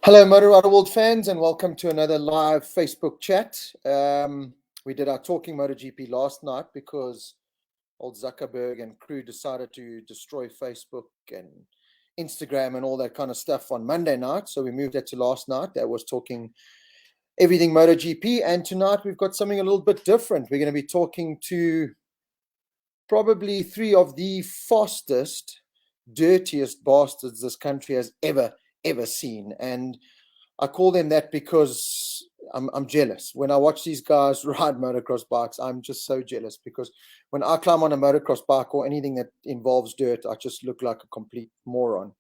Hello, Motor Rider World fans, and welcome to another live Facebook chat. We did our Talking MotoGP last night because old Zuckerberg and crew decided to destroy Facebook and Instagram and all that kind of stuff on Monday night. So we moved that to last night. That was talking everything MotoGP. And tonight we've got something a little bit different. We're going to be talking to probably three of the fastest, dirtiest bastards this country has ever seen. And I call them that because I'm jealous. When I watch these guys ride motocross bikes, I'm just so jealous, because when I climb on a motocross bike or anything that involves dirt, I just look like a complete moron.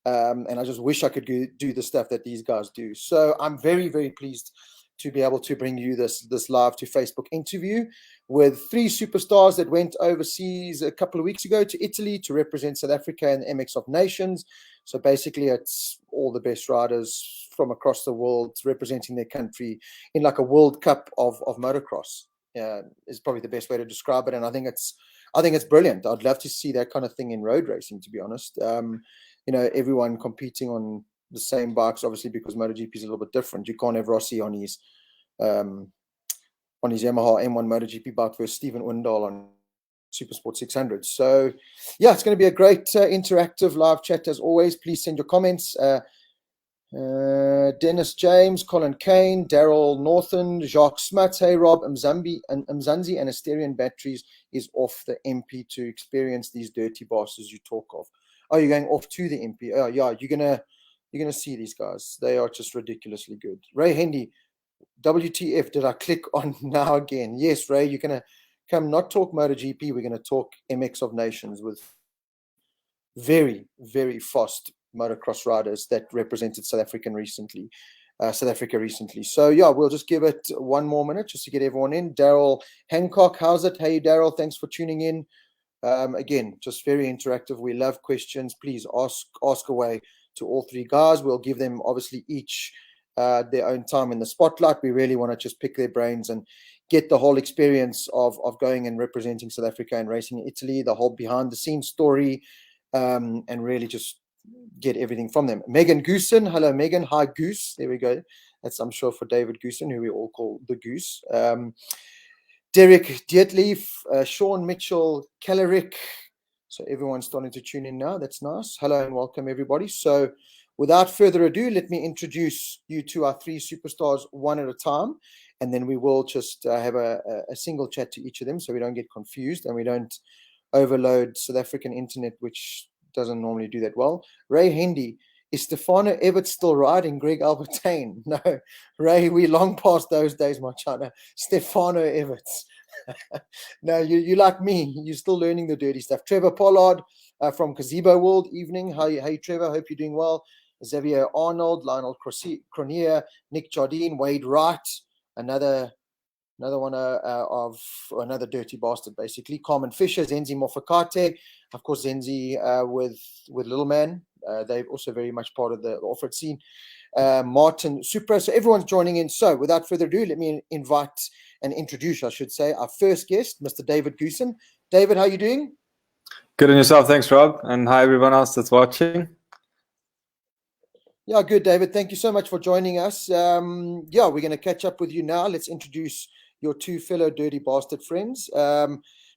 And I just wish I could do the stuff that these guys do. So I'm very, very pleased to be able to bring you this live to Facebook interview with three superstars that went overseas a couple of weeks ago to Italy to represent South Africa in the MX of Nations. So basically it's all the best riders from across the world representing their country in like a World Cup of motocross. Is probably the best way to describe it. And I think it's brilliant. I'd love to see that kind of thing in road racing, to be honest. Everyone competing on the same bikes, obviously, because MotoGP is a little bit different. You can't have Rossi on his Yamaha M1 MotoGP bike versus Stephen Windal on Supersport 600. So, yeah, it's going to be a great interactive live chat as always. Please send your comments. Dennis James, Colin Kane, Daryl Northern, Jacques Smuts, Hey Rob, Mzanzi and Asterian Batteries is off the MP to experience these dirty bosses you talk of. Oh, you're going off to the MP. Oh, yeah, you're gonna see these guys. They are just ridiculously good. Ray Hendy, WTF, did I click on now again? Yes, Ray, you're gonna come not talk MotoGP, we're gonna talk MX of Nations with very, very fast motocross riders that represented South Africa recently. So yeah, we'll just give it one more minute just to get everyone in. Daryl Hancock, how's it? Hey Daryl, thanks for tuning in. Again, just very interactive. We love questions. Please ask away to all three guys. We'll give them obviously each their own time in the spotlight. We really want to just pick their brains and get the whole experience of going and representing South Africa and racing in Italy, the whole behind the scenes story, and really just get everything from them. Megan Goosen, hello Megan. Hi Goose. There we go. That's, I'm sure, for David Goosen, who we all call the Goose. Derek Dietlief, Sean Mitchell, Kellerick. So everyone's starting to tune in now. That's nice. Hello and welcome, everybody. So without further ado, let me introduce you to our three superstars one at a time. And then we will just have a single chat to each of them so we don't get confused and we don't overload South African internet, which doesn't normally do that well. Ray Hendy, is Stefano Everett still riding Greg Albertine? No, Ray, we long past those days, my China. Stefano Everett. No, you like me. You're still learning the dirty stuff. Trevor Pollard from Gazebo World. Evening. Hey, Trevor. Hope you're doing well. Xavier Arnold, Lionel Cronier, Nick Jardine, Wade Wright. Another one of another dirty bastard, basically. Carmen Fisher, Zenzi Mofakate. Of course, Zenzi with Little Man. They're also very much part of the off-road scene. Martin Supra. So everyone's joining in. So without further ado, let me invite and introduce, I should say, our first guest, Mr. David Goosen. David, how are you doing? Good on yourself. Thanks, Rob. And hi, everyone else that's watching. Yeah, good, David. Thank you so much for joining us. Yeah, we're going to catch up with you now. Let's introduce your two fellow dirty bastard friends.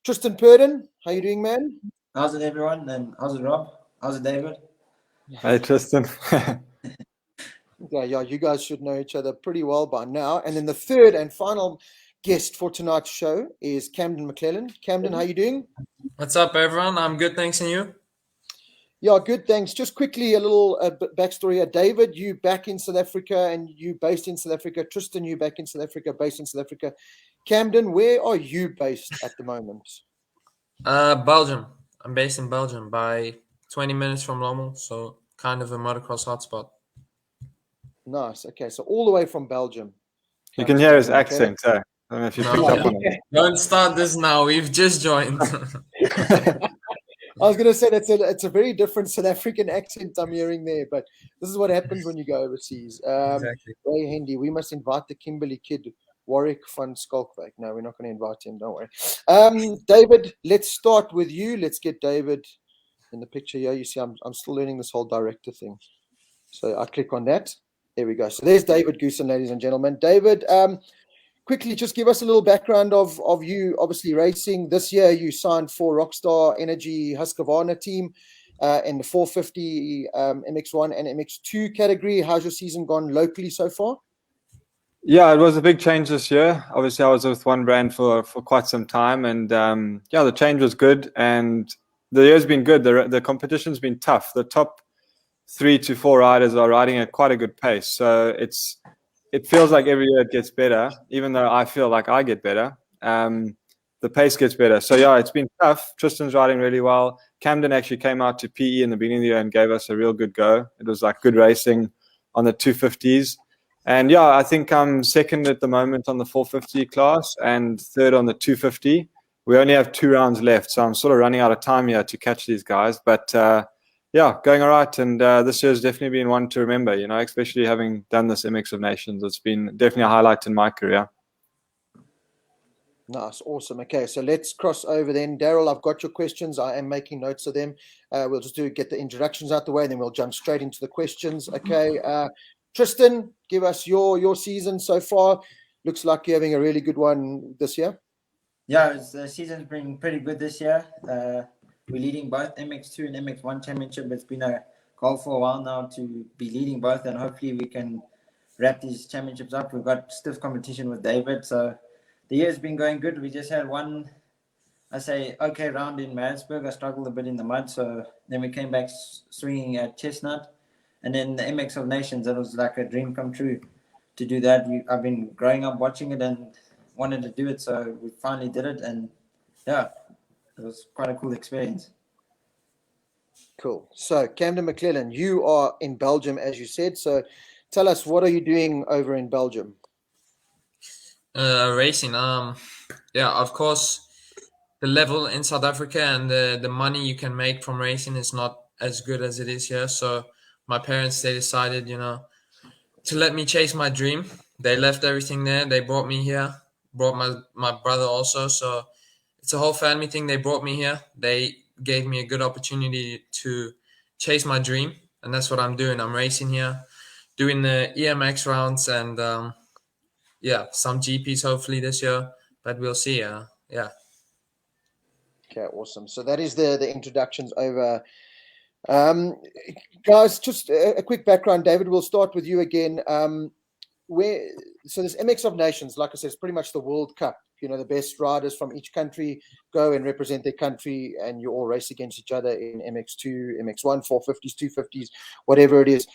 Tristan Purden, how you doing, man? How's it, everyone? And how's it, Rob? How's it, David? Hey, Tristan. Yeah, you guys should know each other pretty well by now. And then the third and final guest for tonight's show is Camden McClellan. Camden, how you doing? What's up, everyone? I'm good, thanks, and you? Yeah, good, thanks. Just quickly, a little backstory here. David, you back in South Africa and you based in South Africa. Tristan, you back in South Africa, based in South Africa. Camden, where are you based at the moment? Belgium. I'm based in Belgium, by 20 minutes from Lommel, so kind of a motocross hotspot. Nice. Okay, so all the way from Belgium. You can hear his accent. I don't know if you picked up on it. Don't start this now. We've just joined. I was going to say it's a very different South African accent I'm hearing there, but this is what happens when you go overseas. Exactly. Ray Hendy, we must invite the Kimberley kid, Warwick van Skalkwyk. No, we're not going to invite him. Don't worry. David, let's start with you. Let's get David in the picture here. You see, I'm still learning this whole director thing. So I click on that. There we go. So there's David Goosen, ladies and gentlemen. David, quickly just give us a little background of you obviously racing. This year you signed for Rockstar Energy Husqvarna team in the 450 MX1 and MX2 category. How's your season gone locally so far? Yeah, it was a big change this year. Obviously, I was with one brand for quite some time, and yeah, the change was good, and the year's been good. The competition's been tough. The top 3 to 4 riders are riding at quite a good pace, so it feels like every year it gets better. Even though I feel like I get better, the pace gets better. So yeah, it's been tough. Tristan's riding really well. Camden actually came out to PE in the beginning of the year and gave us a real good go. It was like good racing on the 250s. And yeah, I think I'm second at the moment on the 450 class and third on the 250. We only have 2 rounds left, so I'm sort of running out of time here to catch these guys. But yeah, going all right. And this year's definitely been one to remember, especially having done this MX of Nations. It's been definitely a highlight in my career. Nice, awesome. Okay, so let's cross over then. Daryl, I've got your questions. I am making notes of them. We'll just get the introductions out the way, and then we'll jump straight into the questions. Okay, Tristan, give us your season so far. Looks like you're having a really good one this year. Yeah, the season's been pretty good this year. We're leading both MX2 and MX1 championship. It's been a goal for a while now to be leading both, and hopefully we can wrap these championships up. We've got stiff competition with David, so the year's been going good. We just had one, okay round in Maritzburg. I struggled a bit in the mud, so then we came back swinging at Chestnut. And then the MX of Nations, that was like a dream come true to do that. I've been growing up watching it and wanted to do it, so we finally did it. And yeah, it was quite a cool experience. Cool. So Camden McClellan, you are in Belgium, as you said. So tell us, what are you doing over in Belgium? Racing. Yeah, of course, the level in South Africa and the money you can make from racing is not as good as it is here. So my parents, they decided, to let me chase my dream. They left everything there. They brought me here, brought my brother also. So it's a whole family thing. They brought me here. They gave me a good opportunity to chase my dream. And that's what I'm doing. I'm racing here, doing the EMX rounds and yeah, some GPs hopefully this year, but we'll see. Yeah. Okay, awesome. So that is the introductions over. Guys, just a quick background. David, we'll start with you again. So this MX of Nations, like I said, it's pretty much the World Cup. The best riders from each country go and represent their country, and you all race against each other in MX2, MX1, 450s, 250s, whatever it is.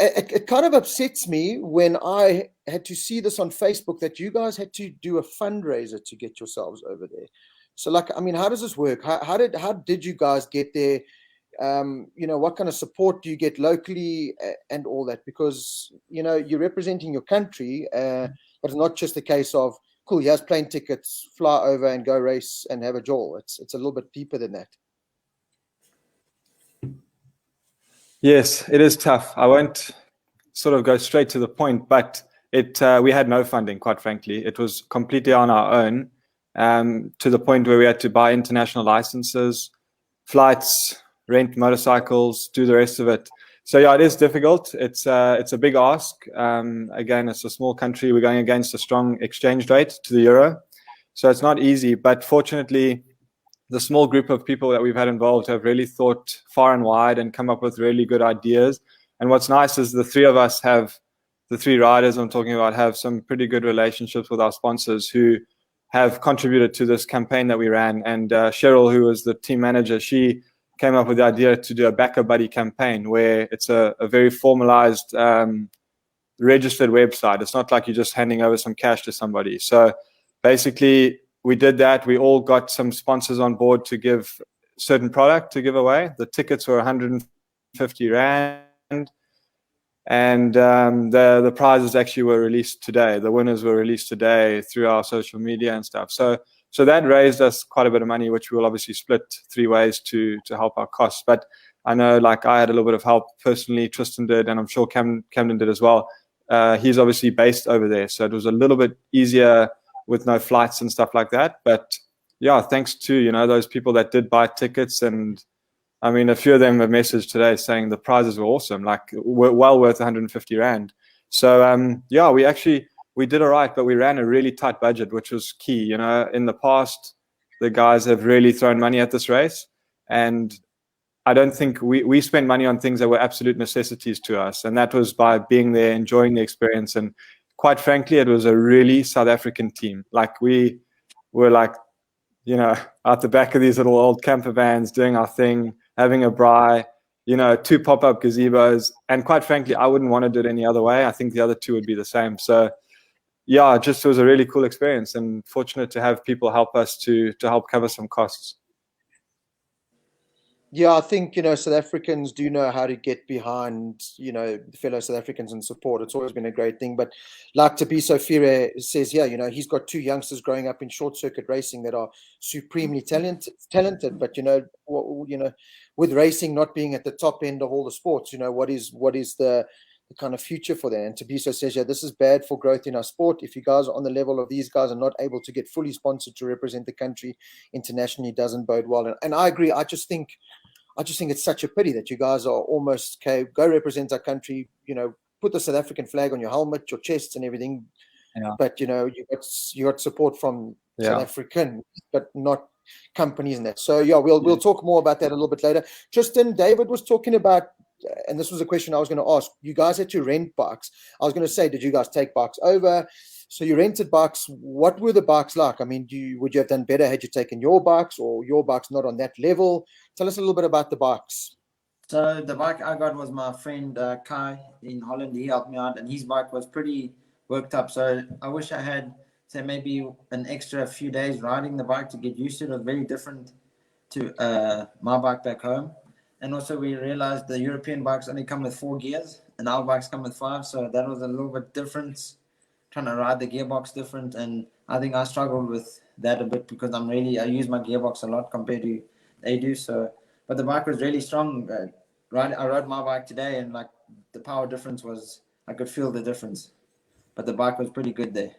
It kind of upsets me when I had to see this on Facebook that you guys had to do a fundraiser to get yourselves over there. So, how does this work? How did you guys get there? What kind of support do you get locally and all that? Because, you're representing your country, but it's not just a case of, cool, here's plane tickets, fly over and go race and have a jaw. It's a little bit deeper than that. Yes, it is tough. I won't sort of go straight to the point, but we had no funding, quite frankly. It was completely on our own, to the point where we had to buy international licenses, flights, rent motorcycles, do the rest of it. So yeah, it is difficult. It's a big ask. Again, it's a small country. We're going against a strong exchange rate to the euro, so it's not easy. But fortunately, the small group of people that we've had involved have really thought far and wide and come up with really good ideas. And what's nice is the 3 riders I'm talking about have some pretty good relationships with our sponsors who have contributed to this campaign that we ran. And Cheryl, who was the team manager, she came up with the idea to do a backer buddy campaign where it's a very formalized, registered website. It's not like you're just handing over some cash to somebody. So basically, we did that. We all got some sponsors on board to give certain product to give away. The tickets were 150 Rand. And the prizes actually were released today. The winners were released today through our social media and stuff. So that raised us quite a bit of money, which we'll obviously split 3 ways to help our costs. But I know, I had a little bit of help personally. Tristan did, and I'm sure Camden did as well. He's obviously based over there, so it was a little bit easier with no flights and stuff like that. But yeah, thanks to those people that did buy tickets and I mean, a few of them have messaged today saying the prizes were awesome, like well worth 150 Rand. So yeah, we did all right, but we ran a really tight budget, which was key. You know, in the past, the guys have really thrown money at this race, and I don't think we spent money on things that were absolute necessities to us, and that was by being there, enjoying the experience, and quite frankly, it was a really South African team. Like we were like, you know, out the back of these little old camper vans, doing our thing, having a braai, you know, 2 pop-up gazebos, and quite frankly, I wouldn't want to do it any other way. I think the other 2 would be the same. So yeah, it just was a really cool experience, and fortunate to have people help us to help cover some costs. Yeah, I think, you know, South Africans do know how to get behind, you know, fellow South Africans and support. It's always been a great thing. But like Tabiso Fire says, yeah, you know, he's got 2 youngsters growing up in short circuit racing that are supremely talented. But, you know, with racing not being at the top end of all the sports, you know, what is the kind of future for that? And Tabiso says, yeah, this is bad for growth in our sport. If you guys are on the level of these guys and not able to get fully sponsored to represent the country internationally, doesn't bode well. And I agree. I just think it's such a pity that you guys are almost, okay, go represent our country, you know, put the South African flag on your helmet, your chests and everything. Yeah. But, you know, you got support from South African, but not companies and that. So, yeah, we'll talk more about that a little bit later. Tristan, David was talking about, and this was a question I was going to ask, you guys had to rent bikes. I was going to say, did you guys take bikes over? So you rented bikes. What were the bikes like? I mean, would you have done better had you taken your bikes, or your bikes not on that level? Tell us a little bit about the bikes. So the bike I got was my friend Kai in Holland. He helped me out, and his bike was pretty worked up. So I wish I had, say, maybe an extra few days riding the bike to get used to it. It was very different to my bike back home. And also we realized the European bikes only come with 4 gears, and our bikes come with 5. So that was a little bit different, trying to ride the gearbox different. And I think I struggled with that a bit because I use my gearbox a lot compared to they do. So, but the bike was really strong. I rode my bike today, and like the power difference was, I could feel the difference. But the bike was pretty good there.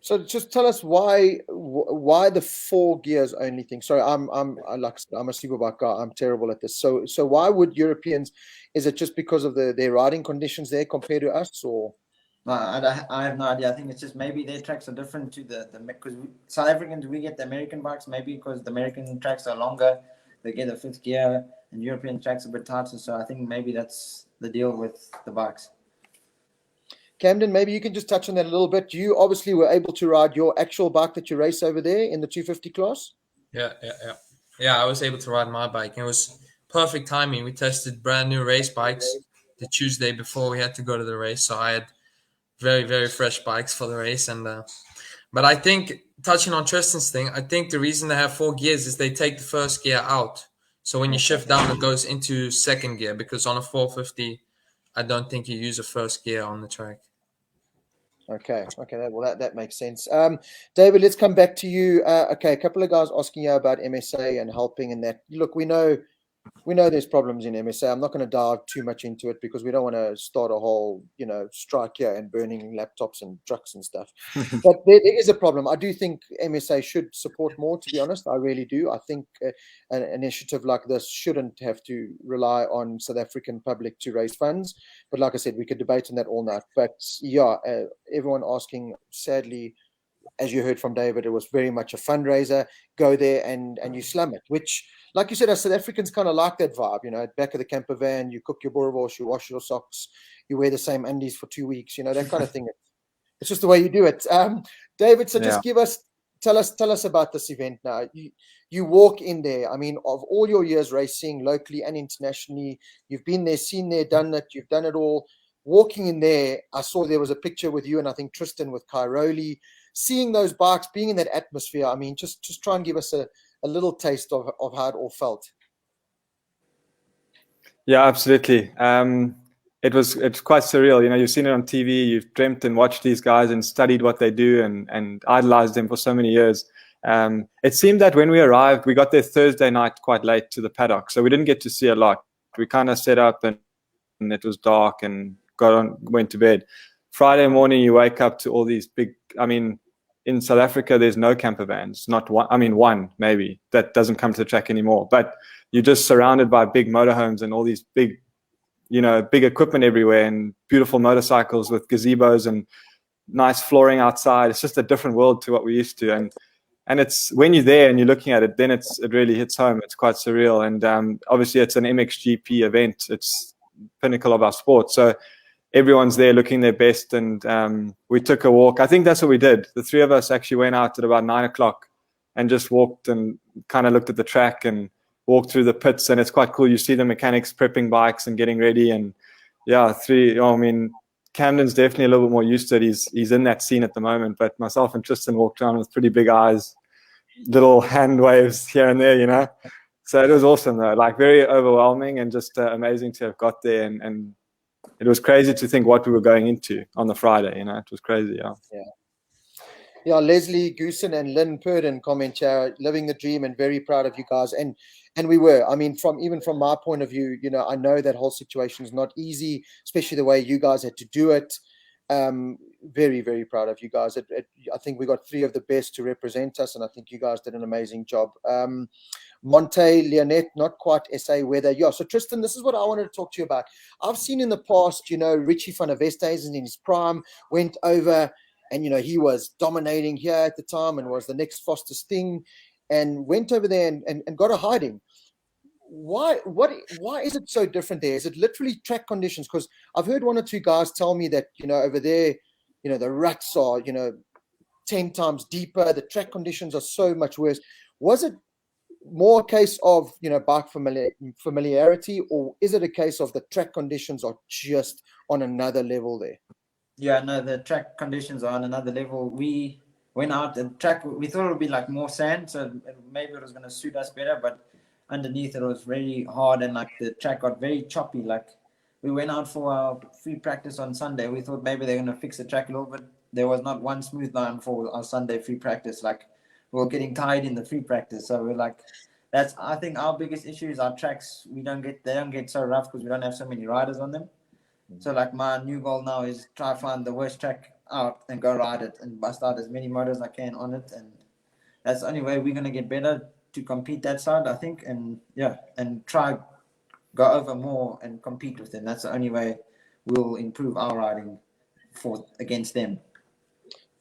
So just tell us why the 4 gears only thing. Sorry, I'm a superbike guy. I'm terrible at this. So why would Europeans? Is it just because of their riding conditions there compared to us, or? I have no idea. I think it's just maybe their tracks are different to the because South Africans, we get the American bikes, maybe because the American tracks are longer, they get a 5th gear, and European tracks are a bit tighter. So I think maybe that's the deal with the bikes. Camden, maybe you can just touch on that a little bit. You obviously were able to ride your actual bike that you race over there in the 250 class. Yeah. I was able to ride my bike. It was perfect timing. We tested brand new race bikes the Tuesday before we had to go to the race, so I had very, very fresh bikes for the race. And but I think, touching on Tristan's thing, I think the reason they have 4 gears is they take the first gear out. So when you shift down, it goes into 2nd gear, because on a 450, I don't think you use a first gear on the track. Okay. That makes sense. David, let's come back to you. Okay, a couple of guys asking you about MSA and helping and that. Look, we know there's problems in MSA. I'm not going to dive too much into it because we don't want to start a whole, you know, strike here and burning laptops and trucks and stuff. But there is a problem. I do think MSA should support more, to be honest. I really do. I think an initiative like this shouldn't have to rely on South African public to raise funds. But like I said, we could debate on that all night. But yeah, everyone asking, sadly, as you heard from David, it was very much a fundraiser. Go there and you slam it, which, like you said, as South Africans kind of like that vibe, you know, back of the camper van, you cook your boerewors, you wash your socks, you wear the same undies for 2 weeks, you know, that kind of thing. It's just the way you do it. David, so just tell us about this event now. You walk in there. I mean, of all your years racing locally and internationally, you've been there, seen there, done it. You've done it all. Walking in there, I saw there was a picture with you and I think Tristan with Kairoli. Seeing those bikes, being in that atmosphere, I mean, just try and give us a little taste of how it all felt. Yeah, absolutely. It's quite surreal. You know, you've seen it on TV, you've dreamt and watched these guys and studied what they do and idolized them for so many years. It seemed that when we arrived, we got there Thursday night quite late to the paddock, so we didn't get to see a lot. We kind of set up and it was dark and went to bed. Friday morning, you wake up to all these big, I mean, in South Africa, there's no camper vans, not one. I mean, one maybe that doesn't come to the track anymore. But you're just surrounded by big motorhomes and all these big, big equipment everywhere, and beautiful motorcycles with gazebos and nice flooring outside. It's just a different world to what we used to. And it's when you're there and you're looking at it, then it really hits home. It's quite surreal. And obviously, it's an MXGP event. It's pinnacle of our sport. So everyone's there looking their best. And we took a walk. I think that's what we did. The three of us actually went out at about 9 o'clock and just walked and kind of looked at the track and walked through the pits. And it's quite cool. You see the mechanics prepping bikes and getting ready. And yeah, Camden's definitely a little bit more used to it. He's in that scene at the moment. But myself and Tristan walked around with pretty big eyes, little hand waves here and there, So it was awesome, though. Like, very overwhelming and just amazing to have got there. And it was crazy to think what we were going into on the Friday. It was crazy. Yeah, Leslie Goosen and Lynn Purden comment here, living the dream and very proud of you guys. And we were. I mean, from my point of view, I know that whole situation is not easy, especially the way you guys had to do it. Very, very proud of you guys. I think we got three of the best to represent us, and I think you guys did an amazing job. Monte, Leonette, not quite SA weather. Yeah, so Tristan, this is what I wanted to talk to you about. I've seen in the past, Richie van der Westhuizen in his prime went over, and he was dominating here at the time and was the next Foster Sting, and went over there and got a hiding. Why is it so different there? Is it literally track conditions? Because I've heard one or two guys tell me that over there, the ruts are 10 times deeper. The track conditions are so much worse. Was it more a case of bike familiarity, or is it a case of the track conditions are just on another level there? Yeah, no, the track conditions are on another level. We went out and track. We thought it would be like more sand, so maybe it was going to suit us better. But underneath it was very hard, and like the track got very choppy. Like, we went out for our free practice on Sunday. We thought maybe they're going to fix the track a little bit. There was not one smooth line for our Sunday free practice. Like, we were getting tired in the free practice, so we're like, I think our biggest issue is our tracks. They don't get so rough because we don't have so many riders on them. So like, my new goal now is try to find the worst track out and go ride it and bust out as many motors as I can on it, and that's the only way we're going to get better to compete that side, I think. And try go over more and compete with them. That's the only way we'll improve our riding against them.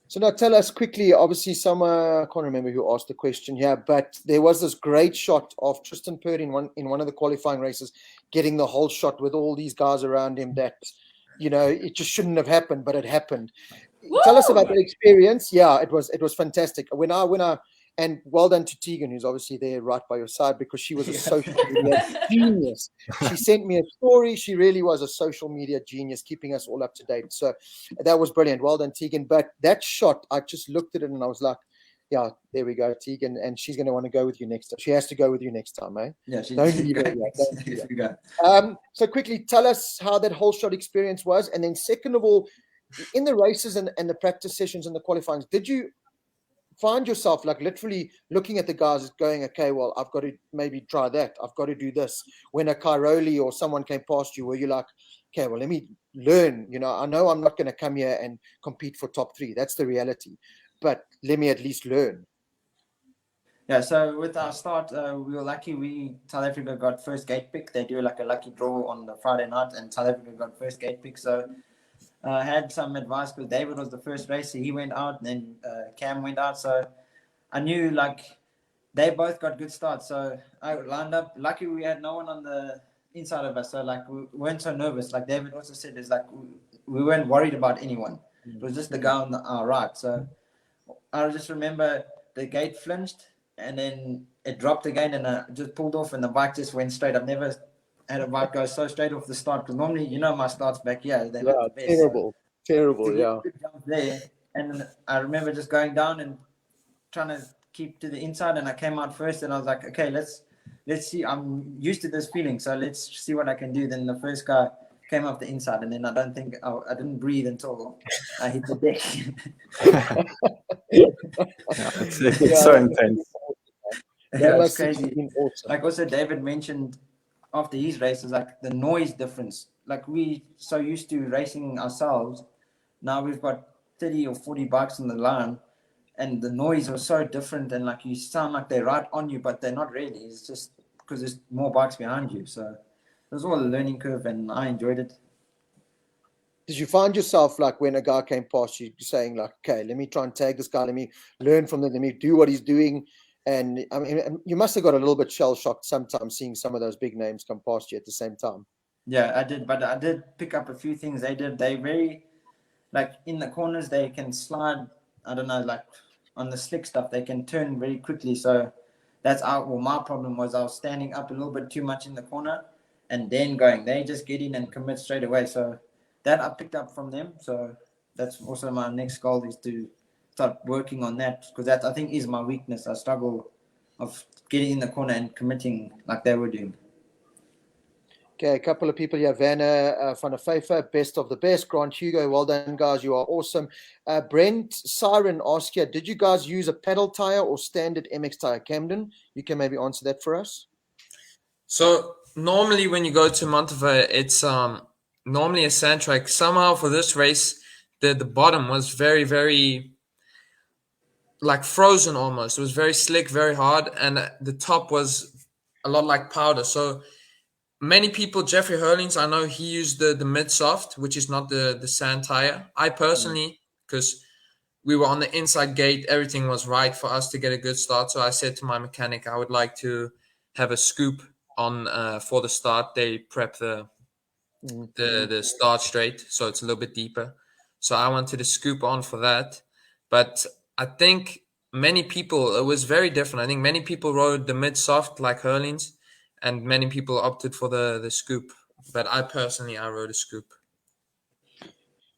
So now tell us quickly, obviously I can't remember who asked the question here, but there was this great shot of Tristan Purden in one of the qualifying races, getting the whole shot with all these guys around him that, it just shouldn't have happened, but it happened. Woo! Tell us about that experience. Yeah, it was fantastic. When I and well done to Tegan, who's obviously there right by your side, because she was a social media genius. She sent me a story. She really was a social media genius, keeping us all up to date. So that was brilliant. Well done, Tegan. But that shot, I just looked at it and I was like, yeah, there we go, Tegan. And she's going to want to go with you next time. She has to go with you next time, eh? Yeah, don't leave her yet. So quickly, tell us how that whole shot experience was. And then second of all, in the races and the practice sessions and the qualifying, did you find yourself like literally looking at the guys going, okay, well, I've got to maybe try that. I've got to do this. When a Cairoli or someone came past you, were you like, okay, well, let me learn. I know I'm not going to come here and compete for top 3. That's the reality. But let me at least learn. Yeah, so with our start, we were lucky. South Africa got first gate pick. They do like a lucky draw on the Friday night, and South Africa got first gate pick. So I had some advice because David was the first racer. He went out, and then Cam went out. So I knew like they both got good starts. So I lined up. Lucky we had no one on the inside of us. So like we weren't so nervous. Like David also said, it's like we weren't worried about anyone. It was just the guy on our right. So I just remember the gate flinched and then it dropped again, and I just pulled off and the bike just went straight. I've never had a bike go so straight off the start, because normally, my starts back here, they're not the best. Terrible, yeah. Good jump there, and I remember just going down and trying to keep to the inside, and I came out first, and I was like, okay, let's see. I'm used to this feeling, so let's see what I can do. Then the first guy came off the inside, and then I didn't breathe until I hit the deck. It's so intense. That was crazy. Awesome. Like also David mentioned after his races, like the noise difference. Like we so used to racing ourselves. Now we've got 30 or 40 bikes on the line, and the noise was so different, and like you sound like they're right on you, but they're not really. It's just because there's more bikes behind you. So it was all a learning curve, and I enjoyed it. Did you find yourself like when a guy came past you saying like, okay, let me try and tag this guy, let me learn from him, let me do what he's doing? And I mean, you must have got a little bit shell shocked sometimes seeing some of those big names come past you at the same time. Yeah, I did, but I did pick up a few things they did. They very, like in the corners, they can slide, I don't know, like on the slick stuff, they can turn very quickly. So that's well, my problem was I was standing up a little bit too much in the corner and then going. They just get in and commit straight away. So that I picked up from them. So that's also my next goal, is to start working on that, because that I think is my weakness. I struggle of getting in the corner and committing like they were doing. Okay, a couple of people here. Vanna van der Pfeiffer, best of the best. Grant Hugo, well done, guys. You are awesome. Brent Siren asked here, did you guys use a pedal tire or standard MX tire? Camden, you can maybe answer that for us. So normally when you go to Montevideo, it's normally a sand track. Somehow for this race, the bottom was very, very like frozen almost. It was very slick, very hard, and the top was a lot like powder. So many people, Jeffrey Hurlings, I know he used the mid-soft, which is not the sand tire. I personally, because we were on the inside gate, everything was right for us to get a good start. So I said to my mechanic, I would like to have a scoop on for the start. They prep the start straight, so it's a little bit deeper. So I wanted to scoop on for that. But I think many people, it was very different. I think many people rode the mid-soft like Hurlings, and many people opted for the scoop. But I rode a scoop.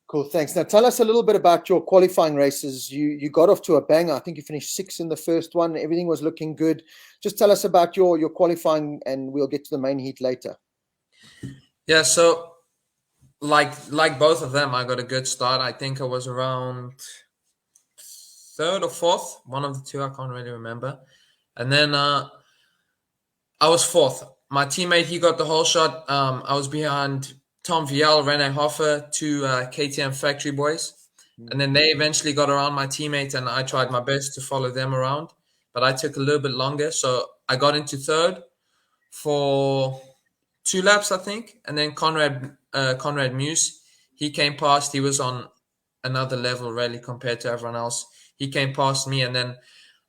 Cool, thanks. Now tell us a little bit about your qualifying races. You got off to a banger. I think you finished 6th in the first one. Everything was looking good. Just tell us about your qualifying, and we'll get to the main heat later. Yeah, so like both of them, I got a good start. I think I was around 3rd or 4th, one of the two. I can't really remember. And then I was 4th. My teammate, he got the whole shot. I was behind Tom Viel, Rene Hoffer, two KTM factory boys. And then they eventually got around my teammate, and I tried my best to follow them around. But I took a little bit longer. So I got into 3rd for 2 laps, I think. And then Conrad Muse, he came past. He was on another level, really, compared to everyone else. He came past me, and then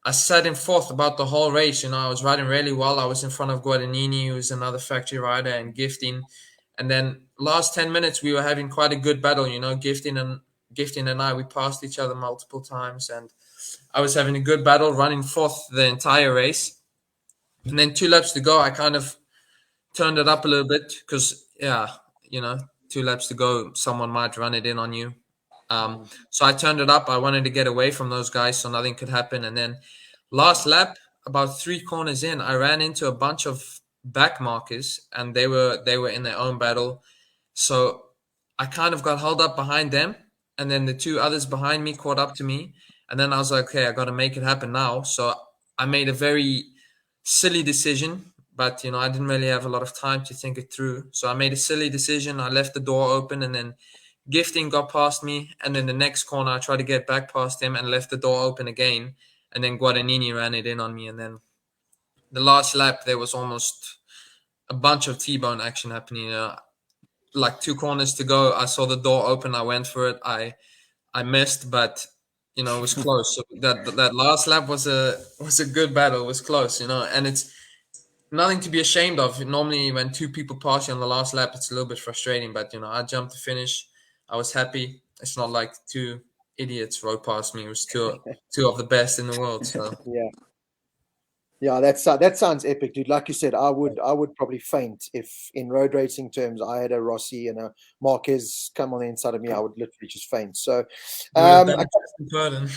I sat in 4th about the whole race. I was riding really well. I was in front of Guadagnini, who was another factory rider, and Gifting. And then last 10 minutes, we were having quite a good battle. Gifting and I, we passed each other multiple times, and I was having a good battle, running 4th the entire race. And then 2 laps to go, I kind of turned it up a little bit because, 2 laps to go, someone might run it in on you. So I turned it up. I wanted to get away from those guys so nothing could happen. And then last lap, about 3 corners in, I ran into a bunch of back markers, and they were in their own battle. So I kind of got held up behind them, and then the 2 others behind me caught up to me. And then I was like, okay, I got to make it happen now. So I made a very silly decision, but I didn't really have a lot of time to think it through. So I made a silly decision. I left the door open, and then Gifting got past me, and then the next corner I tried to get back past him and left the door open again, and then Guadagnini ran it in on me. And then the last lap, there was almost a bunch of T-bone action happening. Like 2 corners to go, I saw the door open, I went for it, I missed, but it was close. So that last lap was a good battle. It was close, and it's nothing to be ashamed of. Normally when 2 people pass you on the last lap, it's a little bit frustrating, but I jumped to finish. I was happy. It's not like 2 idiots rode past me. It was two of the best in the world. So yeah, that sounds epic, dude. Like you said, I would probably faint if, in road racing terms, I had a Rossi and a Marquez come on the inside of me. I would literally just faint. So, Tristan Purden.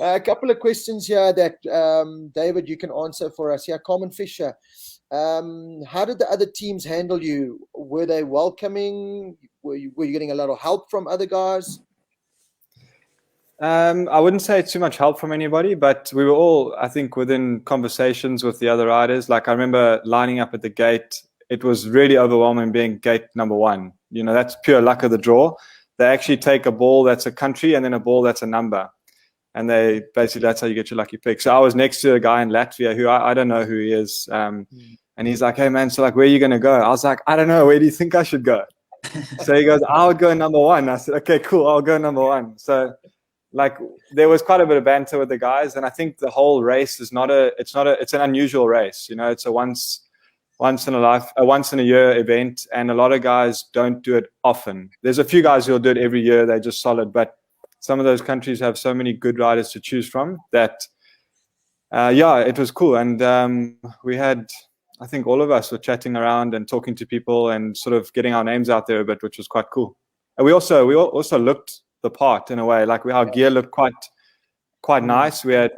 A couple of questions here that David, you can answer for us. Yeah, Carmen Fisher. How did the other teams handle you? Were they welcoming? Were you getting a lot of help from other guys? I wouldn't say too much help from anybody, but we were all, I think, within conversations with the other riders. Like I remember lining up at the gate. It was really overwhelming being gate number 1. That's pure luck of the draw. they actually take a ball that's a country and then a ball that's a number. And they basically, that's how you get your lucky pick. So I was next to a guy in Latvia who I don't know who he is. And he's like, hey, man, so like, where are you going to go? I was like, I don't know. Where do you think I should go? So he goes, I would go number one. I said, okay, cool. I'll go number one. So like there was quite a bit of banter with the guys. And I think the whole race is it's an unusual race. You know, it's a once in a year event. And a lot of guys don't do it often. There's a few guys who'll do it every year. They're just solid. But some of those countries have so many good riders to choose from that, it was cool. And we had, I think all of us were chatting around and talking to people and sort of getting our names out there a bit, which was quite cool. And we also looked the part in a way, like our gear looked quite nice. We had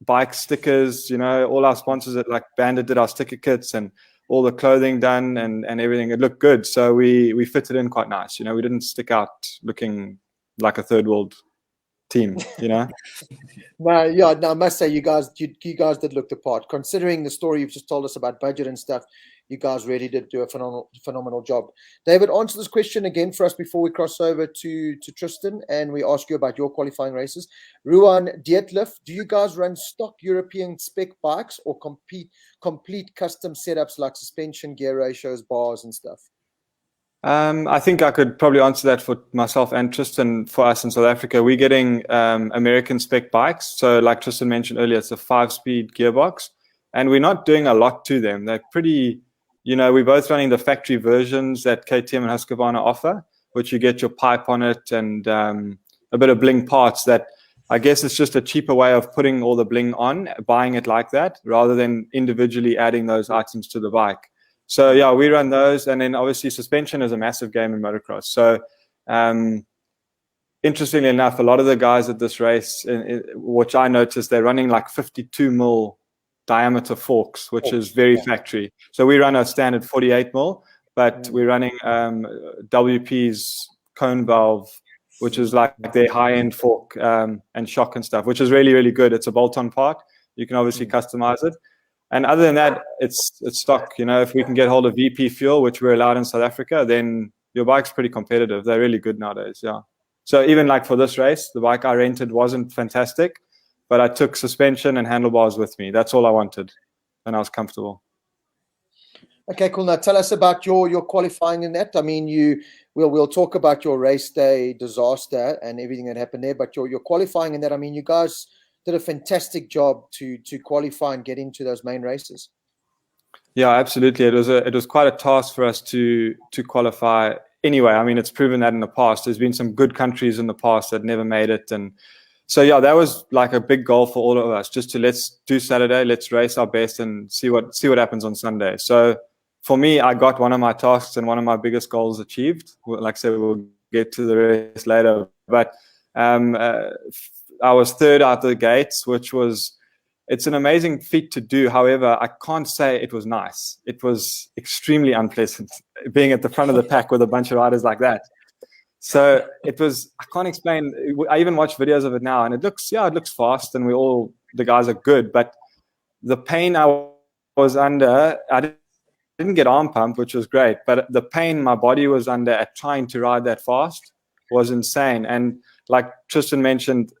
bike stickers, you know, all our sponsors at like Bandit did our sticker kits and all the clothing done and everything. It looked good. So we fitted in quite nice. You know, we didn't stick out looking like a third world team, you know. No, I must say you guys did look the part. Considering the story you've just told us about budget and stuff, you guys really did do a phenomenal job. David, answer this question again for us before we cross over to Tristan and we ask you about your qualifying races. Ruan Dietlif, do you guys run stock European spec bikes or complete custom setups like suspension, gear ratios, bars and stuff? I think I could probably answer that for myself and Tristan. For us in South Africa, we're getting American spec bikes. So like Tristan mentioned earlier, it's a 5-speed gearbox. And we're not doing a lot to them. They're pretty, you know, we're both running the factory versions that KTM and Husqvarna offer, which you get your pipe on it and a bit of bling parts that I guess it's just a cheaper way of putting all the bling on, buying it like that, rather than individually adding those items to the bike. So yeah, we run those, and then obviously suspension is a massive game in motocross. So interestingly enough, a lot of the guys at this race, which I noticed, they're running like 52 mil diameter forks, which is very factory. So we run a standard 48 mil, but we're running WP's cone valve, which is like their high-end fork and shock and stuff, which is really, really good. It's a bolt-on part. You can obviously customize it. And other than that, it's stock. You know, if we can get hold of VP fuel, which we're allowed in South Africa, then your bike's pretty competitive. They're really good nowadays, yeah. So even like for this race, the bike I rented wasn't fantastic, but I took suspension and handlebars with me. That's all I wanted, and I was comfortable. Okay, cool. Now tell us about your qualifying in that. I mean, we'll talk about your race day disaster and everything that happened there, but your qualifying in that, I mean, you guys did a fantastic job to qualify and get into those main races. Yeah, absolutely. It was quite a task for us to qualify. Anyway, I mean, it's proven that in the past. There's been some good countries in the past that never made it, and so yeah, that was like a big goal for all of us. Just to let's do Saturday, let's race our best and see what happens on Sunday. So for me, I got one of my tasks and one of my biggest goals achieved. Like I said, we'll get to the rest later, but I was third out the gates, it's an amazing feat to do. However, I can't say it was nice. It was extremely unpleasant being at the front of the pack with a bunch of riders like that. So it was, I can't explain. I even watch videos of it now and it looks fast and the guys are good, but the pain I was under, I didn't get arm pump, which was great, but the pain my body was under at trying to ride that fast was insane. And like Tristan mentioned,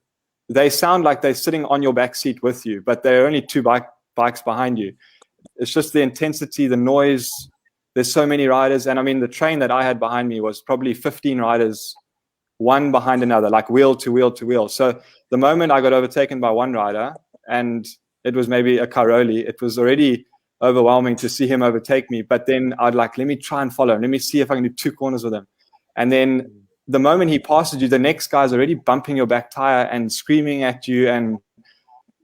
they sound like they're sitting on your back seat with you, but they're only two bikes behind you. It's just the intensity, the noise. There's so many riders. And I mean, the train that I had behind me was probably 15 riders, one behind another, like wheel to wheel to wheel. So the moment I got overtaken by one rider, and it was maybe a Caroli, it was already overwhelming to see him overtake me. But then I'd like, let me try and follow him. Let me see if I can do 2 corners with him. And then the moment he passes you, the next guy's already bumping your back tire and screaming at you and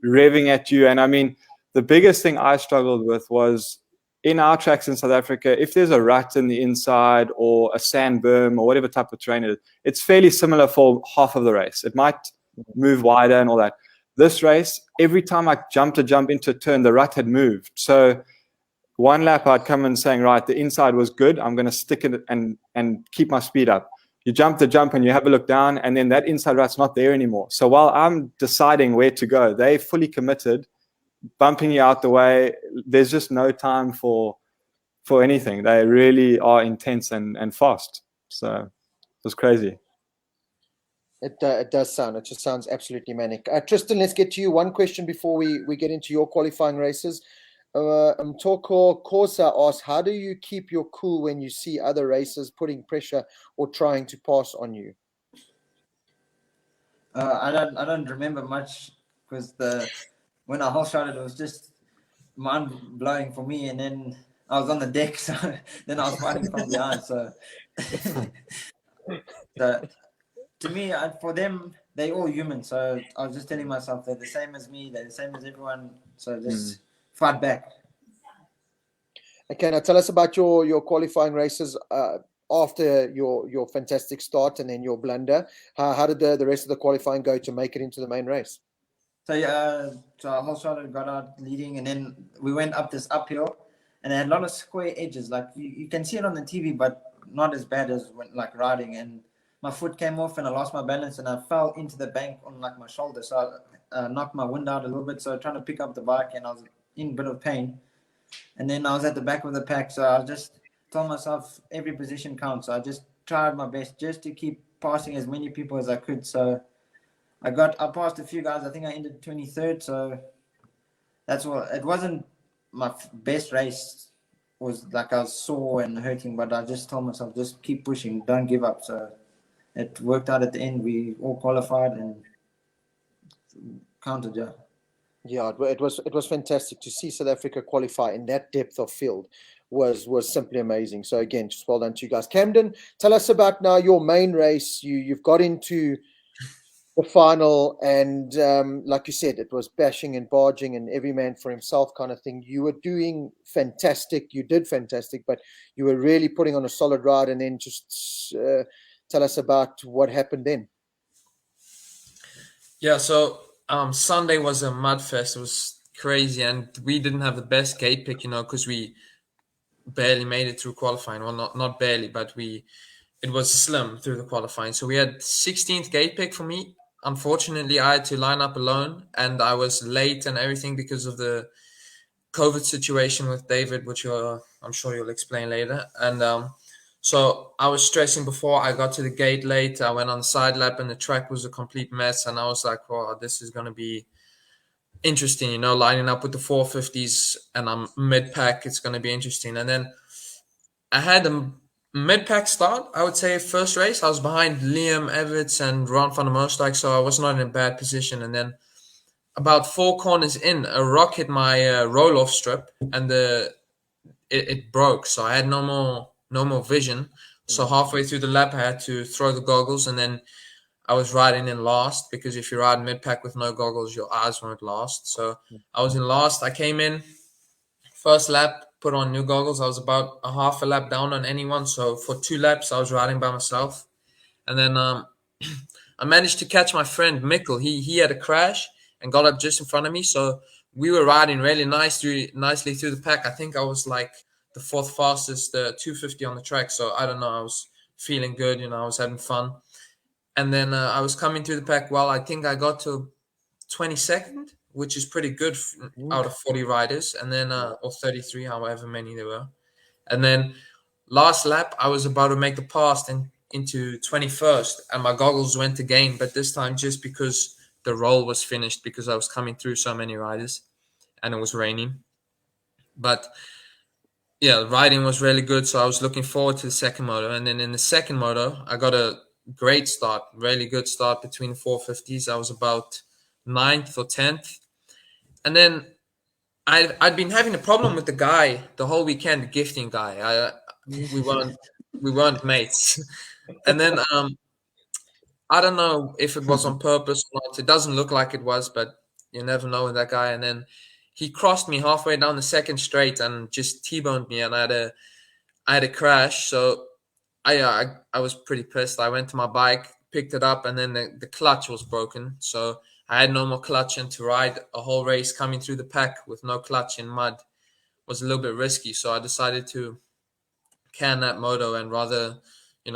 revving at you. And I mean, the biggest thing I struggled with was in our tracks in South Africa, if there's a rut in the inside or a sand berm or whatever type of terrain it is, it's fairly similar for half of the race. It might move wider and all that. This race, every time I jumped into a turn, the rut had moved. So one lap I'd come in saying, right, the inside was good. I'm going to stick it and keep my speed up. You jump the jump and you have a look down, and then that inside rut's not there anymore. So while I'm deciding where to go, they're fully committed, bumping you out the way. There's just no time for anything. They really are intense and fast. So it was crazy. It does sound. It just sounds absolutely manic. Tristan, let's get to you. One question before we get into your qualifying races. Mtoko Kosa asks, how do you keep your cool when you see other racers putting pressure or trying to pass on you? I don't remember much because when I whole shot it was just mind blowing for me, and then I was on the deck, so then I was fighting from behind. So, so to me, for them, they all human. So I was just telling myself they're the same as me, they're the same as everyone. So just fight back. Okay, now tell us about your qualifying races after your fantastic start and then your blunder. How did the rest of the qualifying go to make it into the main race? So yeah, so our whole shot got out leading, and then we went up this uphill, and it had a lot of square edges. Like you can see it on the TV, but not as bad as when like riding. And my foot came off, and I lost my balance, and I fell into the bank on like my shoulder. So I knocked my wind out a little bit. So trying to pick up the bike, and I was in a bit of pain. And then I was at the back of the pack, so I just told myself every position counts. So I just tried my best just to keep passing as many people as I could. So I passed a few guys. I think I ended 23rd. So that's what it wasn't my best race. Was like I was sore and hurting, but I just told myself just keep pushing, don't give up. So it worked out at the end. We all qualified and counted, yeah. Yeah, it was fantastic to see South Africa qualify in that depth of field. Was simply amazing. So again, just well done to you guys. Camden, tell us about now your main race. You've got into the final, and like you said, it was bashing and barging and every man for himself kind of thing. You were doing fantastic. You did fantastic, but you were really putting on a solid ride. And then just tell us about what happened then. Yeah, so Sunday was a mud fest. It was crazy, and we didn't have the best gate pick, because we barely made it through qualifying. Well, not barely, but it was slim through the qualifying. So we had 16th gate pick for me. Unfortunately, I had to line up alone, and I was late and everything because of the COVID situation with David, which I'm sure you'll explain later. And so I was stressing before I got to the gate late. I went on the side lap, and the track was a complete mess. And I was like, "Well, this is going to be interesting, lining up with the 450s, and I'm mid pack. It's going to be interesting." And then I had a mid-pack start. I would say first race, I was behind Liam Everts and Ron van der Moosdijk, so I was not in a bad position. And then about 4 corners in, a rock hit my roll-off strip, and it broke. So I had no more vision. So halfway through the lap, I had to throw the goggles, and then I was riding in last, because if you ride mid-pack with no goggles, your eyes won't last. So I was in last. I came in first lap, put on new goggles. I was about a half a lap down on anyone. So for 2 laps, I was riding by myself. And then I managed to catch my friend Mikkel. He had a crash and got up just in front of me. So we were riding really nicely through the pack. I think I was like the 4th fastest 250 on the track. So I don't know. I was feeling good. I was having fun. And then I was coming through the pack. Well, I think I got to 22nd, which is pretty good out of 40 riders, and then or 33, however many there were. And then last lap, I was about to make the pass into 21st, and my goggles went again, but this time just because the roll was finished, because I was coming through so many riders and it was raining. But yeah, riding was really good, so I was looking forward to the second moto. And then in the second moto, I got a great start, really good start between the 450s. I was about 9th or 10th. And then I'd been having a problem with the guy the whole weekend, the gifting guy. We weren't mates. And then I don't know if it was on purpose or not. It doesn't look like it was, but you never know with that guy. And then he crossed me halfway down the second straight and just T-boned me, and I had a crash. So I was pretty pissed. I went to my bike, picked it up, and then the clutch was broken. So I had no more clutch, and to ride a whole race coming through the pack with no clutch in mud was a little bit risky. So I decided to can that moto and rather,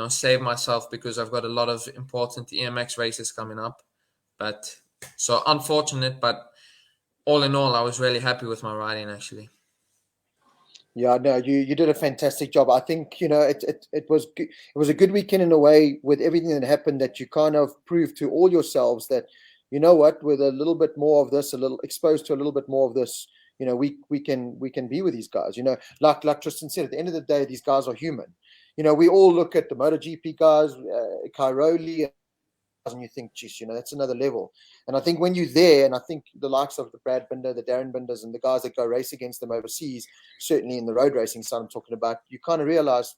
save myself, because I've got a lot of important EMX races coming up. But so unfortunate, but all in all, I was really happy with my riding, actually. Yeah, no, you did a fantastic job. I think, it was a good weekend in a way, with everything that happened, that you kind of proved to all yourselves that, you know what, with a little bit more of this, a little exposed to a little bit more of this, we can be with these guys. Like Tristan said, at the end of the day, these guys are human. We all look at the MotoGP guys, Cairoli, and you think, geez, that's another level. And I think when you're there, and I think the likes of the Brad Binder, the Darren Binders, and the guys that go race against them overseas, certainly in the road racing side I'm talking about, you kind of realize,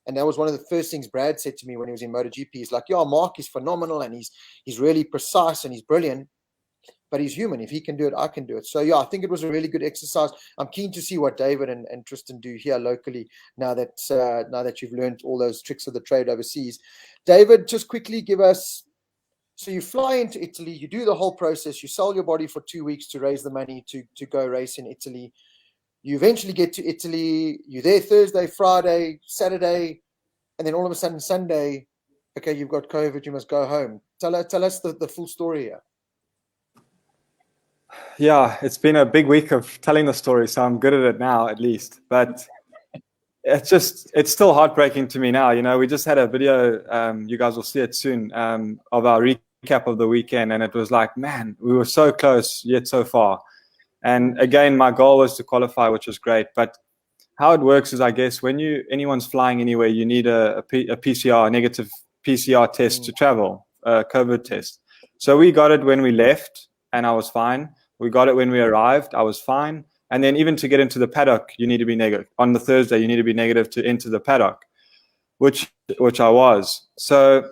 and that was one of the first things Brad said to me when he was in MotoGP. He's like, yeah, Mark is phenomenal, and he's really precise, and he's brilliant, but he's human. If he can do it, I can do it. So yeah, I think it was a really good exercise. I'm keen to see what David and Tristan do here locally now that you've learned all those tricks of the trade overseas. David, just quickly give us. So you fly into Italy, you do the whole process, you sell your body for 2 weeks to raise the money to go race in Italy. You eventually get to Italy, you're there Thursday, Friday, Saturday, and then all of a sudden Sunday, okay, you've got COVID, you must go home. Tell us the full story here. Yeah, it's been a big week of telling the story, so I'm good at it now, at least. But it's still heartbreaking to me now. We just had a video, you guys will see it soon, of our recap of the weekend, and it was like, man, we were so close yet so far. And again, my goal was to qualify, which was great. But how it works is, I guess, when anyone's flying anywhere, you need a negative PCR test to travel, a COVID test. So we got it when we left, and I was fine. We got it when we arrived, I was fine. And then even to get into the paddock, you need to be negative. On the Thursday, you need to be negative to enter the paddock, which I was. So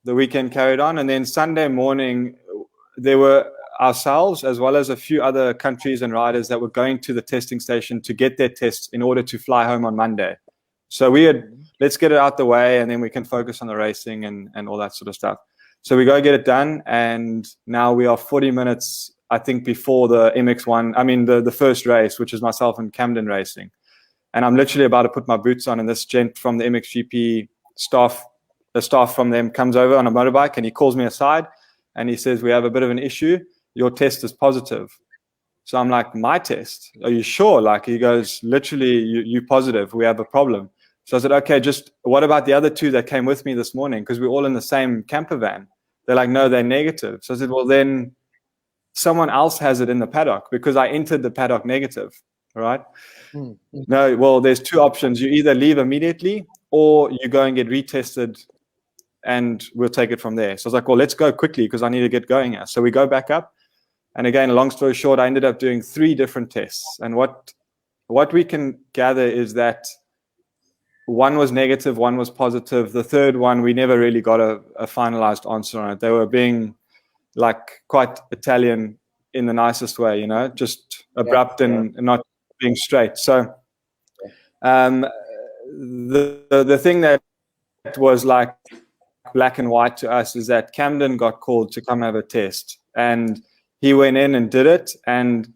the weekend carried on, and then Sunday morning, there were ourselves as well as a few other countries and riders that were going to the testing station to get their tests in order to fly home on Monday. So we had, let's get it out the way, and then we can focus on the racing and all that sort of stuff. So we go get it done, and now we are 40 minutes, I think, before the MX1, I mean the first race, which is myself and Camden racing. And I'm literally about to put my boots on, and this gent from the MXGP staff, the staff from them, comes over on a motorbike, and he calls me aside, and he says, we have a bit of an issue. Your test is positive. So I'm like, my test? Are you sure? Like, he goes, literally, you positive. We have a problem. So I said, okay, just what about the other two that came with me this morning? Because we're all in the same camper van. They're like, no, they're negative. So I said, well, then someone else has it in the paddock, because I entered the paddock negative, right? Mm-hmm. No, well, there's two options. You either leave immediately or you go and get retested, and we'll take it from there. So I was like, well, let's go quickly because I need to get going here. So we go back up. And again, long story short, I ended up doing 3 different tests. And what we can gather is that one was negative, one was positive. The third one, we never really got a finalized answer on it. They were being like quite Italian in the nicest way, just abrupt and not being straight. So the thing that was like black and white to us is that Camden got called to come have a test, and he went in and did it, and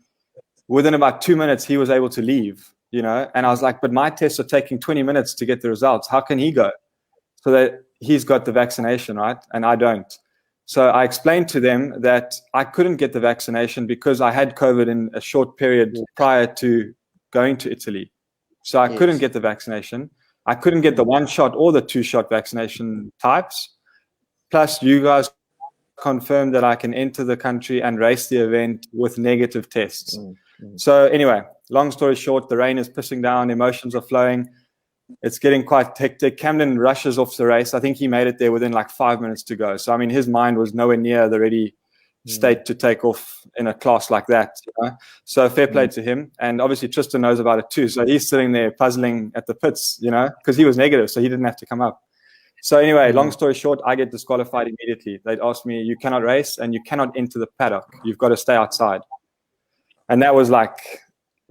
within about 2 minutes he was able to leave, and I was like, but my tests are taking 20 minutes to get the results. How can he go? So that he's got the vaccination, right? And I don't. So I explained to them that I couldn't get the vaccination because I had COVID in a short period prior to going to Italy. So I couldn't get the vaccination. I couldn't get the 1-shot or the 2-shot vaccination types. Plus, you guys confirmed that I can enter the country and race the event with negative tests. So anyway, long story short, the rain is pissing down, emotions are flowing. It's getting quite hectic. Camden rushes off the race. I think he made it there within like 5 minutes to go. So, I mean, his mind was nowhere near the ready state to take off in a class like that. So fair play to him. And obviously Tristan knows about it too. So he's sitting there puzzling at the pits, because he was negative, so he didn't have to come up. So anyway, long story short, I get disqualified immediately. They'd asked me, you cannot race and you cannot enter the paddock. You've got to stay outside. And that was like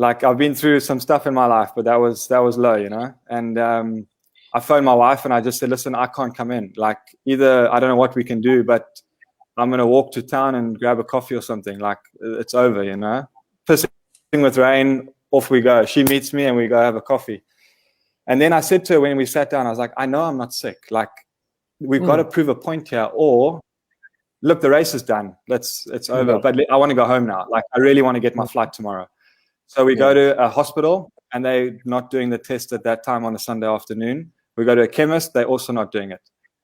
I've been through some stuff in my life, but that was low, And I phoned my wife and I just said, listen, I can't come in. Like, either I don't know what we can do, but I'm going to walk to town and grab a coffee or something. Like, it's over, Pissing with rain, off we go. She meets me and we go have a coffee. And then I said to her when we sat down, I was like, I know I'm not sick. Like, we've got to prove a point here, or look, the race is done. It's over. But I want to go home now. Like, I really want to get my flight tomorrow. So we go to a hospital and they're not doing the test at that time on a Sunday afternoon. We go to a chemist, they're also not doing it.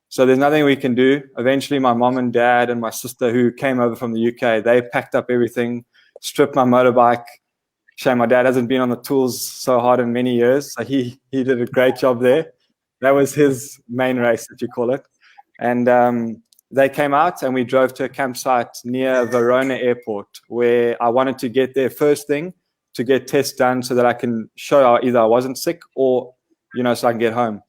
So there's nothing we can do. Eventually, my mom and dad and my sister, who came over from the UK, they packed up everything, stripped my motorbike. Shame my dad hasn't been on the tools so hard in many years. So he did a great job there. That was his main race, that you call it. And they came out and we drove to a campsite near Verona Airport, where I wanted to get there first thing to get tests done so that I can show either I wasn't sick or, so I can get home.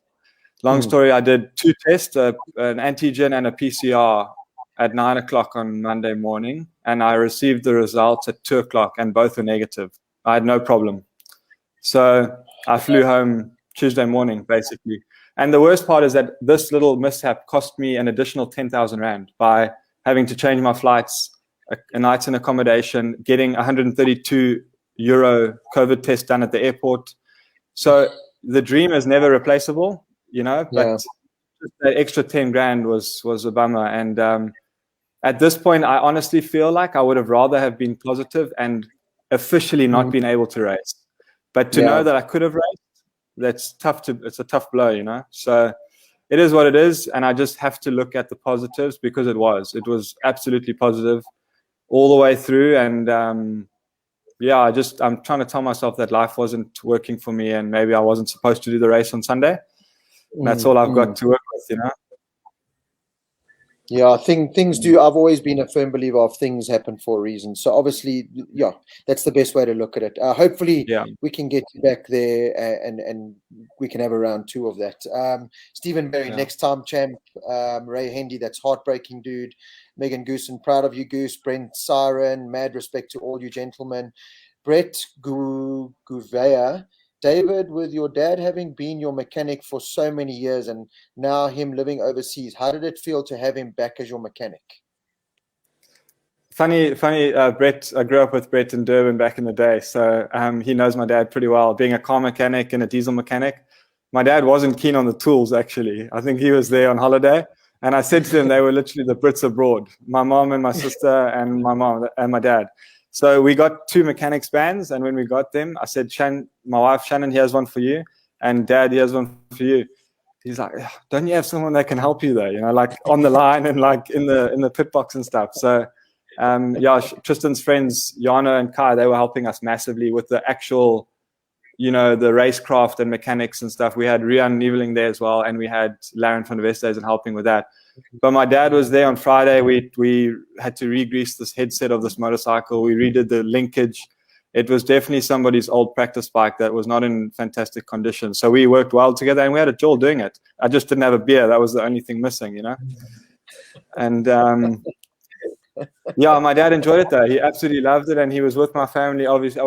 Long story, I did 2 tests, an antigen and a PCR at 9 o'clock on Monday morning, and I received the results at 2 o'clock, and both were negative. I had no problem. So I flew home Tuesday morning, basically. And the worst part is that this little mishap cost me an additional 10,000 Rand by having to change my flights, a night in accommodation, getting 132 euro COVID test done at the airport. So the dream is never replaceable, but that extra 10 grand was a bummer. And at this point, I honestly feel like I would have rather have been positive and officially not been able to race. But to know that I could have raced, it's a tough blow, So it is what it is, and I just have to look at the positives, because it was absolutely positive all the way through. And I'm trying to tell myself that life wasn't working for me, and maybe I wasn't supposed to do the race on Sunday. That's all I've got to work with, Yeah, I think things do. I've always been a firm believer of things happen for a reason. So obviously, that's the best way to look at it. Hopefully, we can get you back there, and we can have a round 2 of that. Stephen Berry, next time champ. Ray Hendy, that's heartbreaking, dude. Megan Goosen, proud of you, Goose. Brent Siren, mad respect to all you gentlemen. Brett Gouveia. David, with your dad having been your mechanic for so many years and now him living overseas, how did it feel to have him back as your mechanic? Funny, Brett, I grew up with Brett in Durban back in the day, so he knows my dad pretty well. Being a car mechanic and a diesel mechanic, my dad wasn't keen on the tools, actually. I think he was there on holiday, and I said to him, they were literally the Brits abroad, my mom and my sister and my mom and my dad. So we got 2 mechanics bands, and when we got them, I said, my wife Shannon, here's one for you, and Dad, here's one for you. He's like, don't you have someone that can help you though? Like on the line and like in the pit box and stuff. So Tristan's friends, Jana and Kai, they were helping us massively with the actual, the racecraft and mechanics and stuff. We had Rian Nieveling there as well, and we had Laren van der Westhuizen helping with that. But my dad was there on Friday. We had to re-grease this headset of this motorcycle. We redid the linkage. It was definitely somebody's old practice bike that was not in fantastic condition. So we worked well together, and we had a joy doing it. I just didn't have a beer. That was the only thing missing, And my dad enjoyed it though. He absolutely loved it, and he was with my family. Obviously,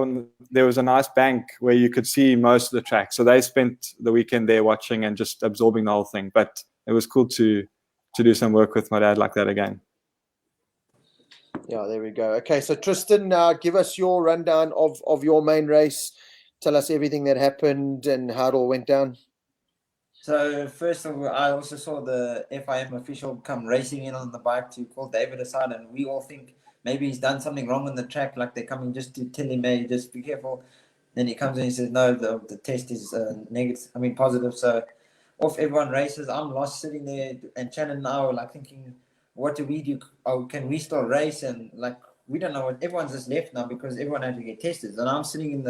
there was a nice bank where you could see most of the track. So they spent the weekend there watching and just absorbing the whole thing. But it was cool to do some work with my dad like that again. Yeah, there we go. Okay, so Tristan, give us your rundown of your main race. Tell us everything that happened and how it all went down. So first of all, I also saw the FIM official come racing in on the bike to call David aside, and we all think maybe he's done something wrong on the track, like they're coming just to tell him, hey, just be careful. Then he comes in and he says, no, the test is positive. So off everyone races. I'm lost sitting there, and Shannon and I were like thinking, what do we do? Oh, can we still race? And like, we don't know what. Everyone's just left now because everyone had to get tested. And I'm sitting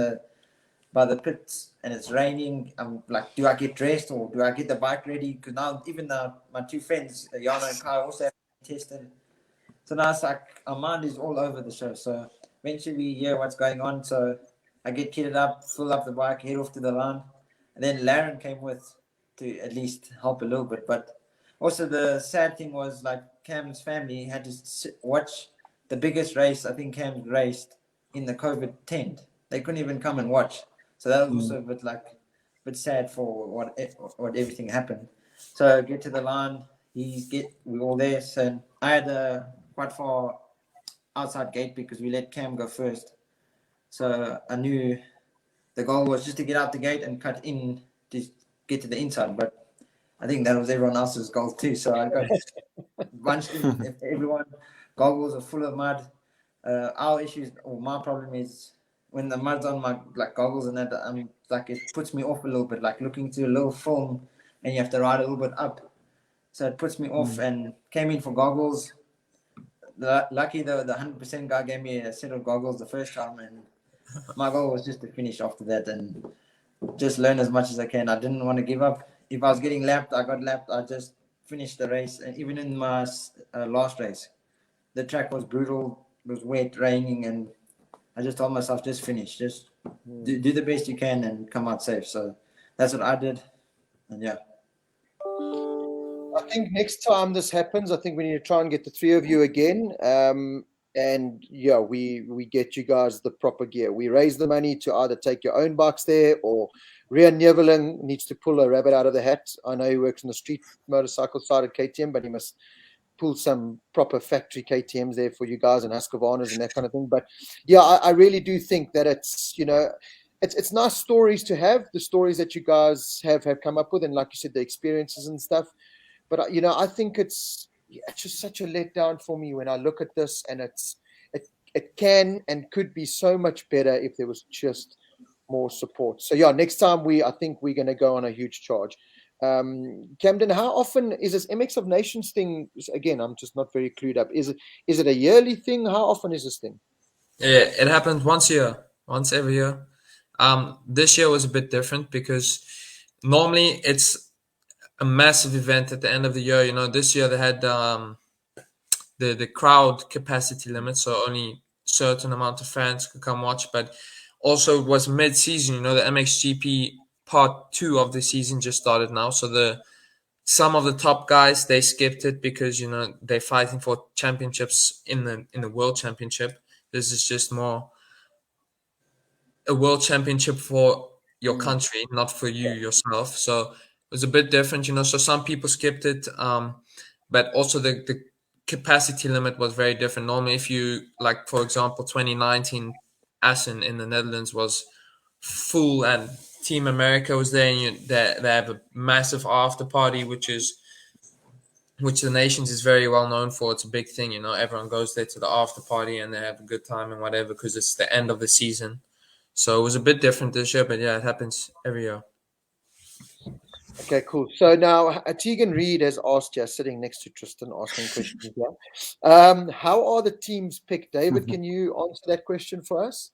by the pits, and it's raining. I'm like, do I get dressed or do I get the bike ready? Because now my 2 friends, Jana and Kai, also have been tested. So now it's like our mind is all over the show. So eventually we hear what's going on. So I get kitted up, fill up the bike, head off to the line, and then Laren came with to at least help a little bit. But also the sad thing was, like, Cam's family had to watch the biggest race I think Cam raced in the COVID tent. They couldn't even come and watch. So that was also a bit sad for what everything happened. So get to the line, we all there. So I had a quite far outside gate because we let Cam go first. So I knew the goal was just to get out the gate and cut in to get to the inside, but I think that was everyone else's goal too. So I got bunched in. Everyone, goggles are full of mud. Our issues, or my problem is when the mud's on my like goggles and that, like it puts me off a little bit, like looking through a little film and you have to ride a little bit up. So it puts me off and came in for goggles. Lucky the 100% guy gave me a set of goggles the first time, and my goal was just to finish after that and just learn as much as I can. I didn't want to give up. If I was getting lapped, I got lapped. I just finished the race. And even in my last race, the track was brutal. It was wet, raining, and I just told myself, just finish. Just do the best you can and come out safe. So that's what I did. And yeah. I think next time this happens, I think we need to try and get the three of you again. And yeah, we get you guys the proper gear. We raise the money to either take your own bikes there, or Rian Neveling needs to pull a rabbit out of the hat. I know he works on the street motorcycle side at KTM, but he must pull some proper factory KTMs there for you guys and Husqvarnas and that kind of thing. But yeah, I really do think that it's, you know, it's nice stories to have, the stories that you guys have come up with, and like you said, the experiences and stuff. But you know, I think it's just such a letdown for me when I look at this, and it can and could be so much better if there was just more support. So yeah, next time I think we're going to go on a huge charge. Camden, how often is this MX of Nations thing? Again, I'm just not very clued up. Is it a yearly thing? How often is this thing? Yeah, it happens once every year. This year was a bit different because normally it's a massive event at the end of the year. You know, this year they had the crowd capacity limit, so only certain amount of fans could come watch. But also it was mid-season. You know, the MXGP part 2 of the season just started now, so some of the top guys, they skipped it because, you know, they're fighting for championships in the world championship. This is just more a world championship for your country, not for you yourself. So it was a bit different, you know. So some people skipped it, but also the capacity limit was very different. Normally, if you, like, for example, 2019 Assen in the Netherlands was full and Team America was there, and they have a massive after party, which the Nations is very well known for. It's a big thing, you know. Everyone goes there to the after party and they have a good time and whatever because it's the end of the season. So it was a bit different this year, but yeah, it happens every year. Okay, cool. So now Tegan Reed has asked you, sitting next to Tristan, asking questions here. How are the teams picked? David, can you answer that question for us?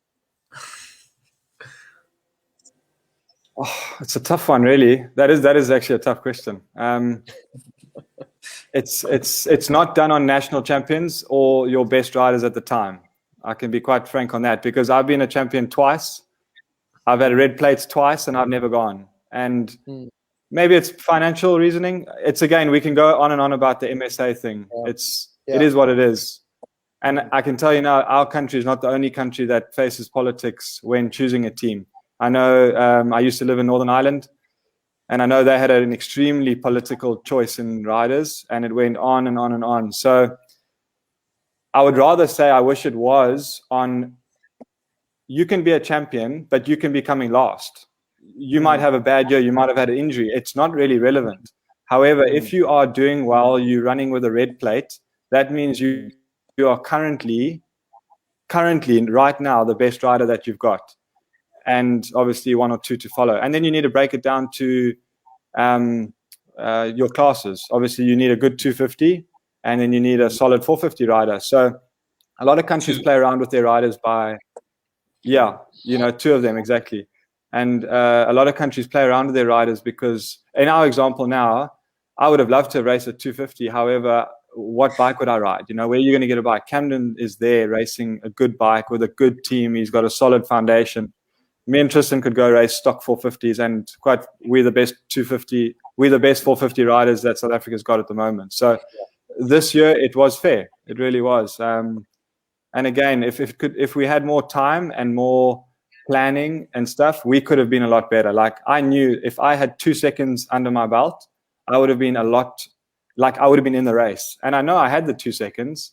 Oh, it's a tough one, really. That is actually a tough question. It's not done on national champions or your best riders at the time. I can be quite frank on that because I've been a champion twice. I've had red plates twice and I've never gone. And maybe it's financial reasoning. It's, again, we can go on and on about the MSA thing. It is what it is. And I can tell you now, our country is not the only country that faces politics when choosing a team. I know I used to live in Northern Ireland, and I know they had an extremely political choice in riders, and it went on and on and on. So I would rather say I wish it was on, you can be a champion, but you can be coming last. You might have a bad year, you might have had an injury. It's not really relevant. However, if you are doing well, you're running with a red plate, that means you are currently right now the best rider that you've got. And obviously one or two to follow. And then you need to break it down to your classes. Obviously, you need a good 250, and then you need a solid 450 rider. So a lot of countries play around with their riders by, two of them, exactly. And a lot of countries play around with their riders because, in our example now, I would have loved to race a 250. However, what bike would I ride? You know, where are you going to get a bike? Camden is there racing a good bike with a good team. He's got a solid foundation. Me and Tristan could go race stock 450s, and we're the best 250. We're the best 450 riders that South Africa's got at the moment. So this year it was fair. It really was. And again, if we had more time and more planning and stuff, we could have been a lot better. Like, I knew if I had 2 seconds under my belt, I would have been I would have been in the race. And I know I had the 2 seconds,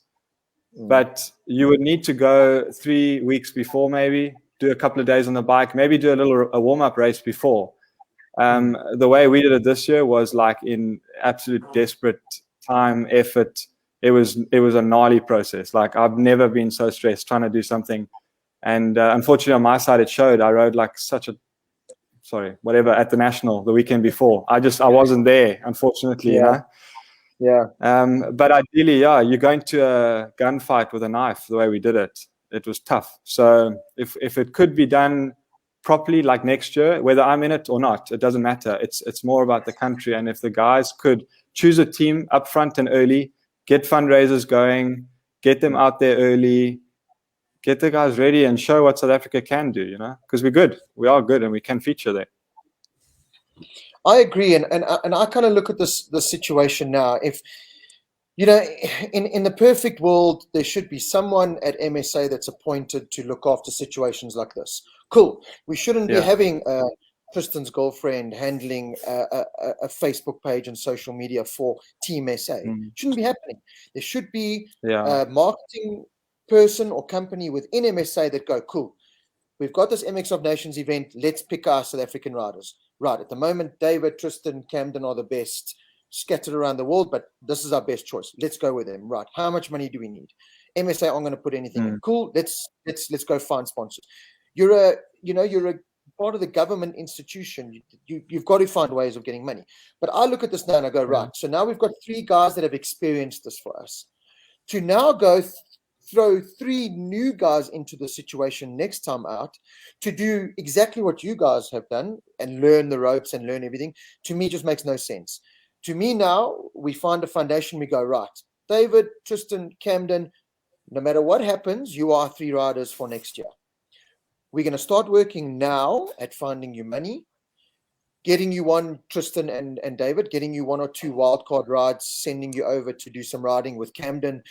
but you would need to go 3 weeks before, maybe do a couple of days on the bike, maybe do a warm-up race before. The way we did it this year was like in absolute desperate time, effort. It was a gnarly process. Like, I've never been so stressed trying to do something And unfortunately, on my side, it showed. I rode like whatever at the national the weekend before. I wasn't there, unfortunately. Yeah. But ideally, you're going to a gunfight with a knife the way we did it. It was tough. So if it could be done properly, like next year, whether I'm in it or not, it doesn't matter. It's more about the country. And if the guys could choose a team up front and early, get fundraisers going, get them out there early, get the guys ready and show what South Africa can do, because we're good. We are good and we can feature there. I agree. And I kind of look at the situation now. If, in the perfect world, there should be someone at MSA that's appointed to look after situations like this. Cool. We shouldn't be having Tristan's girlfriend handling a Facebook page and social media for Team SA. Shouldn't be happening. There should be a marketing person or company within MSA that go, cool, we've got this MX of Nations event. Let's pick our South African riders. Right. At the moment, David, Tristan, Camden are the best scattered around the world, but this is our best choice. Let's go with them. Right. How much money do we need? MSA aren't going to put anything in. Cool. Let's go find sponsors. You're a part of the government institution. You've got to find ways of getting money. But I look at this now and I go, right. So now we've got 3 guys that have experienced this for us. To now go throw 3 new guys into the situation next time out to do exactly what you guys have done and learn the ropes and learn everything, to me just makes no sense. To me now, we find a foundation, we go, right, David, Tristan, Camden, no matter what happens, you are 3 riders for next year. We're going to start working now at finding you money, getting you one, Tristan and David, getting you 1 or 2 wildcard rides, sending you over to do some riding with Camden.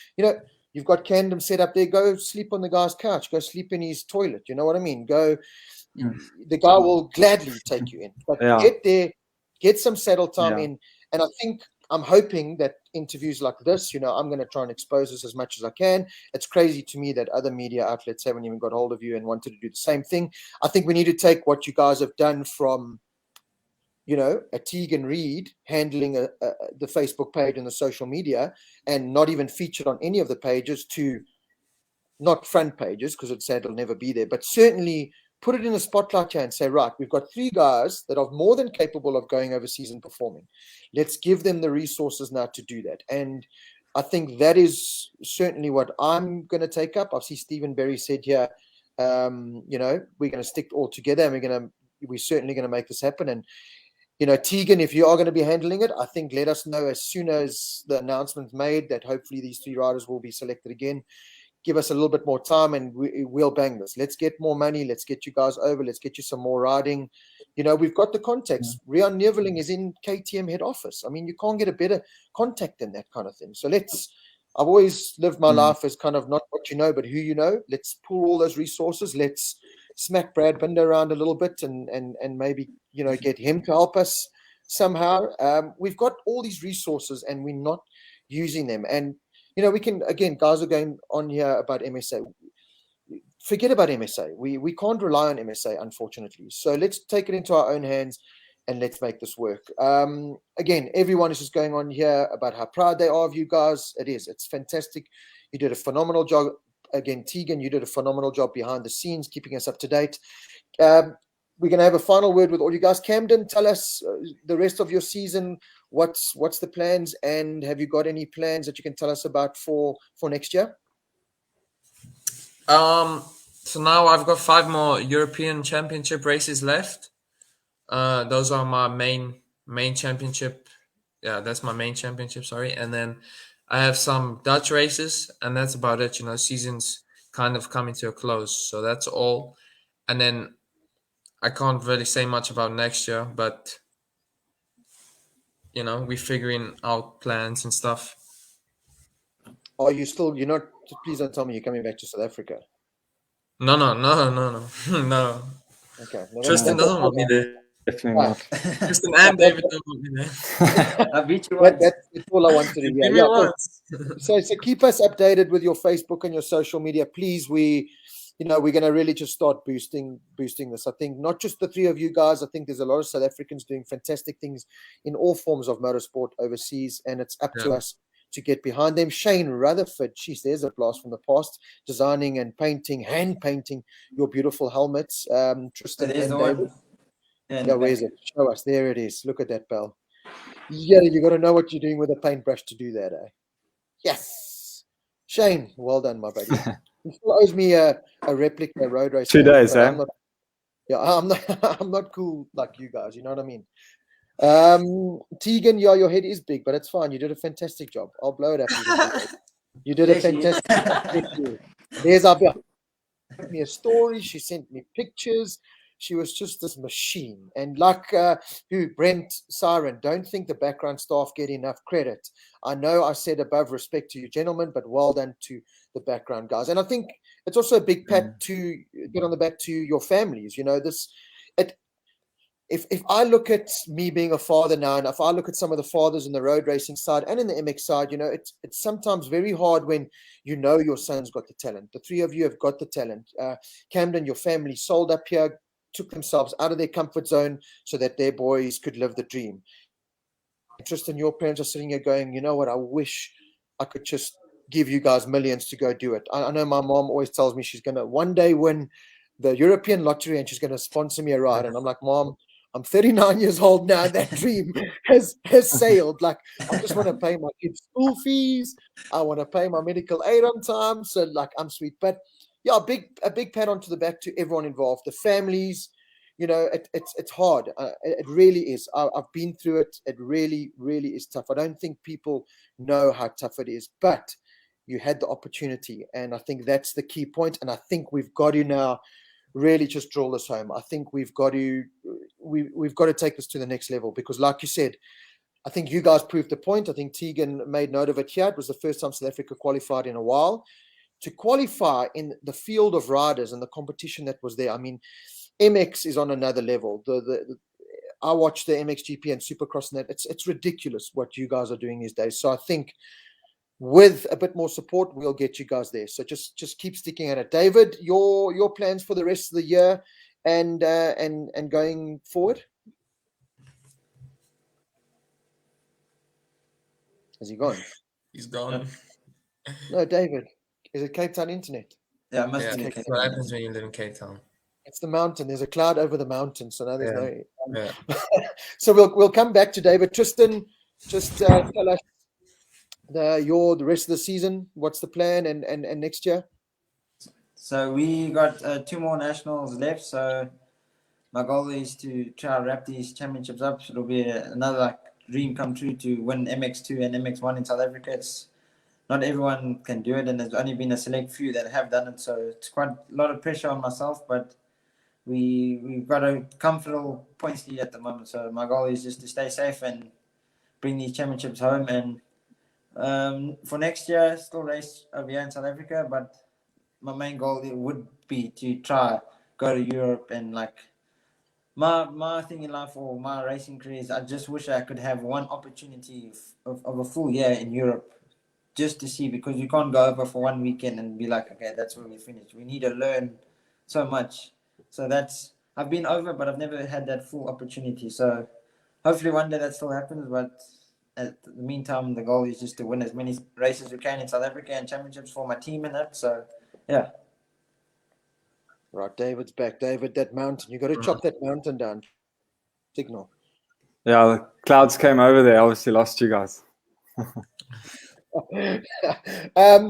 You've got Camden set up there. Go sleep on the guy's couch. Go sleep in his toilet. You know what I mean? Go. The guy will gladly take you in. But get there, get some saddle time in. And I'm hoping that interviews like this, I'm going to try and expose this as much as I can. It's crazy to me that other media outlets haven't even got hold of you and wanted to do the same thing. I think we need to take what you guys have done from, a Tegan Reid handling the Facebook page and the social media and not even featured on any of the pages, to not front pages, because it's sad it'll never be there, but certainly put it in the spotlight here and say, right, we've got 3 guys that are more than capable of going overseas and performing. Let's give them the resources now to do that. And I think that is certainly what I'm going to take up. I see Stephen Berry said here, we're going to stick all together and we're certainly going to make this happen. And Tegan, if you are going to be handling it, I think let us know as soon as the announcement's made that hopefully these 3 riders will be selected again. Give us a little bit more time and we'll bang this. Let's get more money. Let's get you guys over. Let's get you some more riding. We've got the contacts. Rian Neveling is in KTM head office. I mean, you can't get a better contact than that kind of thing. So I've always lived my life as kind of not what you know, but who you know. Let's pull all those resources. Let's smack Brad Binder around a little bit and maybe, get him to help us somehow. We've got all these resources and we're not using them. And, we can, again, guys are going on here about MSA. Forget about MSA. We can't rely on MSA, unfortunately. So let's take it into our own hands and let's make this work. Again, everyone is just going on here about how proud they are of you guys. It's fantastic. You did a phenomenal job. Again, Tegan, you did a phenomenal job behind the scenes, keeping us up to date. We're going to have a final word with all you guys. Camden, tell us the rest of your season. What's the plans, and have you got any plans that you can tell us about for next year? So now I've got 5 more European Championship races left. Those are my main championship. Yeah, that's my main championship. Sorry, and then I have some Dutch races, and that's about it. Season's kind of coming to a close, so that's all. And then I can't really say much about next year, but we're figuring out plans and stuff. Are you still? You're not. Please don't tell me you're coming back to South Africa. No. No. Okay. Tristan doesn't want me there. Definitely not. Tristan and David don't want me there. I beat you once. That's all I wanted to hear. Give me once. So keep us updated with your Facebook and your social media, please. We're going to really just start boosting this. I think not just the 3 of you guys. I think there's a lot of South Africans doing fantastic things in all forms of motorsport overseas, and it's up to us to get behind them. Shane Rutherford, geez, there's a blast from the past, designing and painting, hand painting your beautiful helmets. Tristan There's and the David. one. Yeah, in Yeah, the where's back. it? Show us. There it is. Look at that bell. Yeah, you got to know what you're doing with a paintbrush to do that, eh? Yes. Shane, well done, my buddy. He still owes me a replica road race. 2 days, but eh? I'm not. Yeah, I'm not. I'm not cool like you guys. You know what I mean? Tegan, yeah, your head is big, but it's fine. You did a fantastic job. I'll blow it up even bigger. You did a There she is. fantastic job. There's our bill. Sent me a story. She sent me pictures. She was just this machine. And like Brent Siren, don't think the background staff get enough credit. I know I said above respect to you gentlemen, but well done to the background guys. And I think it's also a big pat to get on the back to your families. You know, if I look at me being a father now, and if I look at some of the fathers in the road racing side and in the MX side, you know, it's sometimes very hard when you know your son's got the talent. The three of you have got the talent. Camden, your family sold up here, took themselves out of their comfort zone so that their boys could live the dream. Tristan, your parents are sitting here going, you know what, I wish I could just give you guys millions to go do it. I know my mom always tells me she's going to one day win the European lottery and she's going to sponsor me a ride. And I'm like, Mom, I'm 39 years old now. That dream has sailed. Like, I just want to pay my kids' school fees. I want to pay my medical aid on time. So, like, I'm sweet. But yeah, a big pat on to the back to everyone involved, the families. You know, it's hard. It really is. I've been through it. It really, really is tough. I don't think people know how tough it is, but you had the opportunity, and I think that's the key point. And I think we've got to now really just draw this home. I think we've got to take this to the next level because, like you said, I think you guys proved the point. I think Tegan made note of it here. It was the first time South Africa qualified in a while. To qualify in the field of riders and the competition that was there, I mean, MX is on another level. I watch the MXGP and Supercross, and that it's ridiculous what you guys are doing these days. So I think with a bit more support, we'll get you guys there. So just keep sticking at it. David, your plans for the rest of the year and going forward? Has he gone? He's gone. No, David. Is it Cape Town internet? Yeah, it must Yeah, be that's Cape what Town. happens when you live in Cape Town. It's the mountain. There's a cloud over the mountain, so now there's Yeah. no. So we'll come back to David. Tristan, just tell us the rest of the season. What's the plan and next year? So we got 2 more nationals left. So my goal is to try to wrap these championships up. It'll be another dream come true to win MX2 and MX1 in South Africa. It's not everyone can do it, and there's only been a select few that have done it. So it's quite a lot of pressure on myself, but we've got a comfortable points lead at the moment. So my goal is just to stay safe and bring these championships home. And for next year, still race over here in South Africa, but my main goal would be to try go to Europe. And like my thing in life or my racing career is I just wish I could have one opportunity of a full year in Europe just to see, because you can't go over for one weekend and be like, okay, that's where we finish. We need to learn so much. So I've been over, but I've never had that full opportunity. So hopefully one day that still happens. But at the meantime, the goal is just to win as many races as we can in South Africa and championships for my team and that. So, yeah. Right, David's back. David, that mountain. You got to chop that mountain down. Signal. Yeah, the clouds came over there. Obviously lost you guys.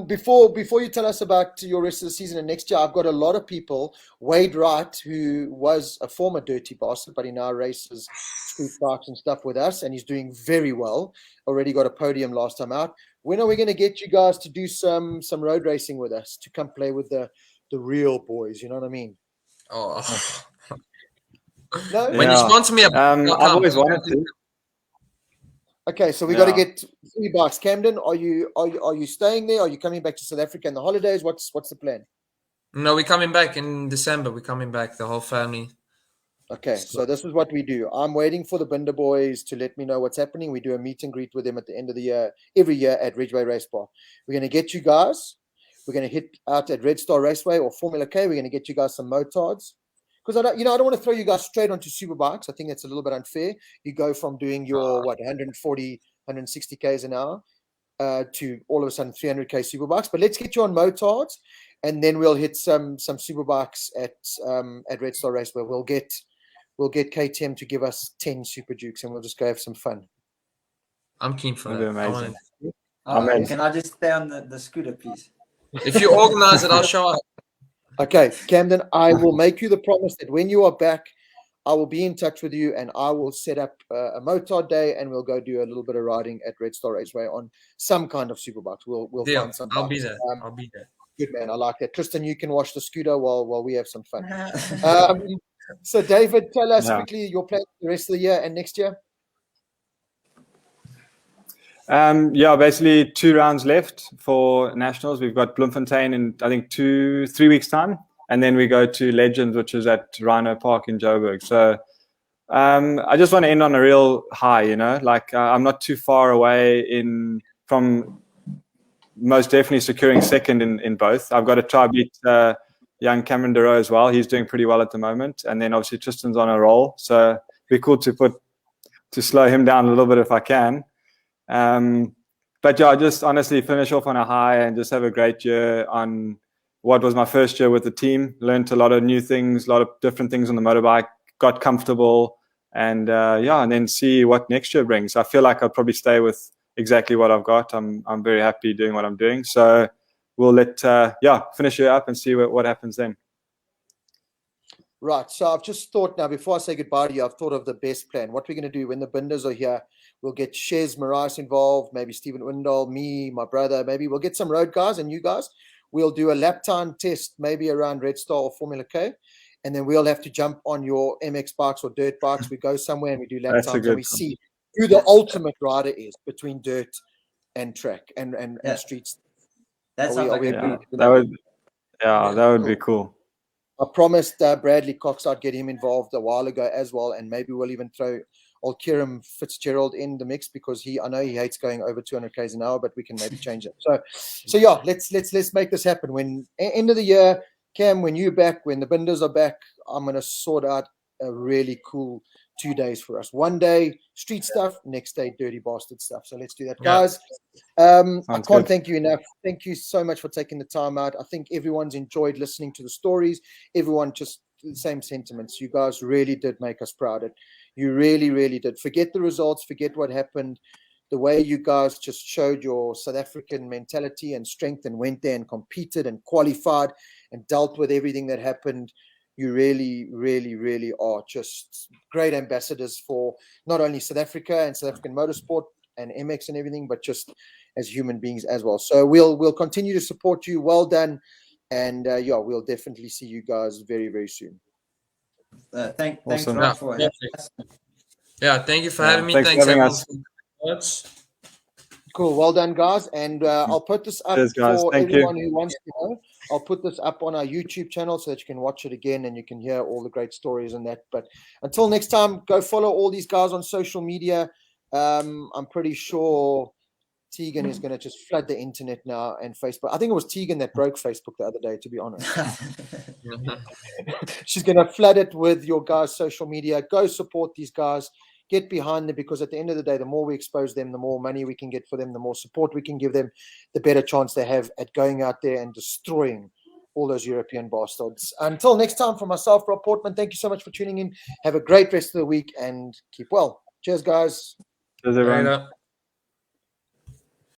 Before you tell us about your rest of the season and next year, I've got a lot of people. Wade Wright, who was a former dirty bastard, but he now races street bikes and stuff with us, and he's doing very well. Already got a podium last time out. When are we going to get you guys to do some road racing with us, to come play with the real boys? You know what I mean? Oh. No? When you sponsor me, I've always wanted to. Okay, so we got to get 3 bikes. Camden, are you staying there? Are you coming back to South Africa in the holidays? What's the plan? No, we're coming back in December. We're coming back, the whole family. Okay, so this is what we do. I'm waiting for the Binder boys to let me know what's happening. We do a meet and greet with them at the end of the year, every year at Ridgeway Race Bar. We're going to get you guys. We're going to hit out at Red Star Raceway or Formula K. We're going to get you guys some motards. Because I don't want to throw you guys straight onto superbikes. I think that's a little bit unfair. You go from doing your 140, 160 k's an hour, to all of a sudden 300k superbikes. But let's get you on motards, and then we'll hit some superbikes at Red Star Raceway. We'll get KTM to give us 10 Super Dukes, and we'll just go have some fun. I'm keen for That'd that. be I want amazing. it. Amazing. Can I just stay on the scooter, please? If you organize it, I'll show up. Okay, Camden, I will make you the promise that when you are back, I will be in touch with you, and I will set up a motard day, and we'll go do a little bit of riding at Red Star Raceway on some kind of superbikes. We'll Deal. find some. I'll be bikes. there. I'll be there. Good man, I like that. Tristan, you can wash the scooter while we have some fun. So, David, tell us quickly your plan for the rest of the year and next year. Basically 2 rounds left for nationals. We've got Bloemfontein in I think 2-3 weeks time, and then we go to Legends, which is at Rhino Park in Joburg. So I just want to end on a real high, you know, like I'm not too far away from most definitely securing second in both. I've got to try beat young Cameron Deroe as well. He's doing pretty well at the moment, and then obviously Tristan's on a roll, so it'd be cool to slow him down a little bit if I can. But yeah, just honestly finish off on a high and just have a great year on what was my first year with the team. Learned a lot of new things, a lot of different things on the motorbike, got comfortable, and and then see what next year brings. I feel like I'll probably stay with exactly what I've got. I'm very happy doing what I'm doing. So we'll finish it up and see what happens then. Right. So I've just thought now, before I say goodbye to you, I've thought of the best plan. What we're going to do when the Binders are here, we'll get Shez Marais involved, maybe Stephen Windall, me, my brother, maybe we'll get some road guys and you guys. We'll do a lap time test, maybe around Red Star or Formula K. And then we'll have to jump on your MX bikes or dirt bikes. We go somewhere and we do lap times and we see who the ultimate rider is between dirt and track and streets. That sounds like that would be cool. I promised Bradley Cox I'd get him involved a while ago as well, and maybe we'll even throw old Kieran Fitzgerald in the mix because I know he hates going over 200 k's an hour, but we can maybe change it. So yeah, let's make this happen. When end of the year, Cam, when you're back, when the Binders are back, I'm gonna sort out a really cool 2 days for us. One day street stuff, next day dirty bastard stuff. So let's do that, guys. I can't thank you enough. Thank you so much for taking the time out. I think everyone's enjoyed listening to the stories. Everyone just the same sentiments. You guys really did make us proud. You really, really did. Forget the results, forget what happened. The way you guys just showed your South African mentality and strength and went there and competed and qualified and dealt with everything that happened. You really, really, really are just great ambassadors for not only South Africa and South African motorsport and MX and everything, but just as human beings as well. So we'll continue to support you. Well done. And we'll definitely see you guys very, very soon. Thanks Awesome. Rob, for having us. Yeah, thank you for having me. Thanks for having us. Cool. Well done, guys. And I'll put this up for everyone who wants to know. I'll put this up on our YouTube channel so that you can watch it again and you can hear all the great stories and that. But until next time, go follow all these guys on social media. I'm pretty sure Tegan is going to just flood the internet now and Facebook. I think it was Tegan that broke Facebook the other day, to be honest. She's going to flood it with your guys' social media. Go support these guys. Get behind them, because at the end of the day, the more we expose them, the more money we can get for them, the more support we can give them, the better chance they have at going out there and destroying all those European bastards. Until next time, from myself, Rob Portman, thank you so much for tuning in. Have a great rest of the week and keep well. Cheers, guys. Cheers, everyone.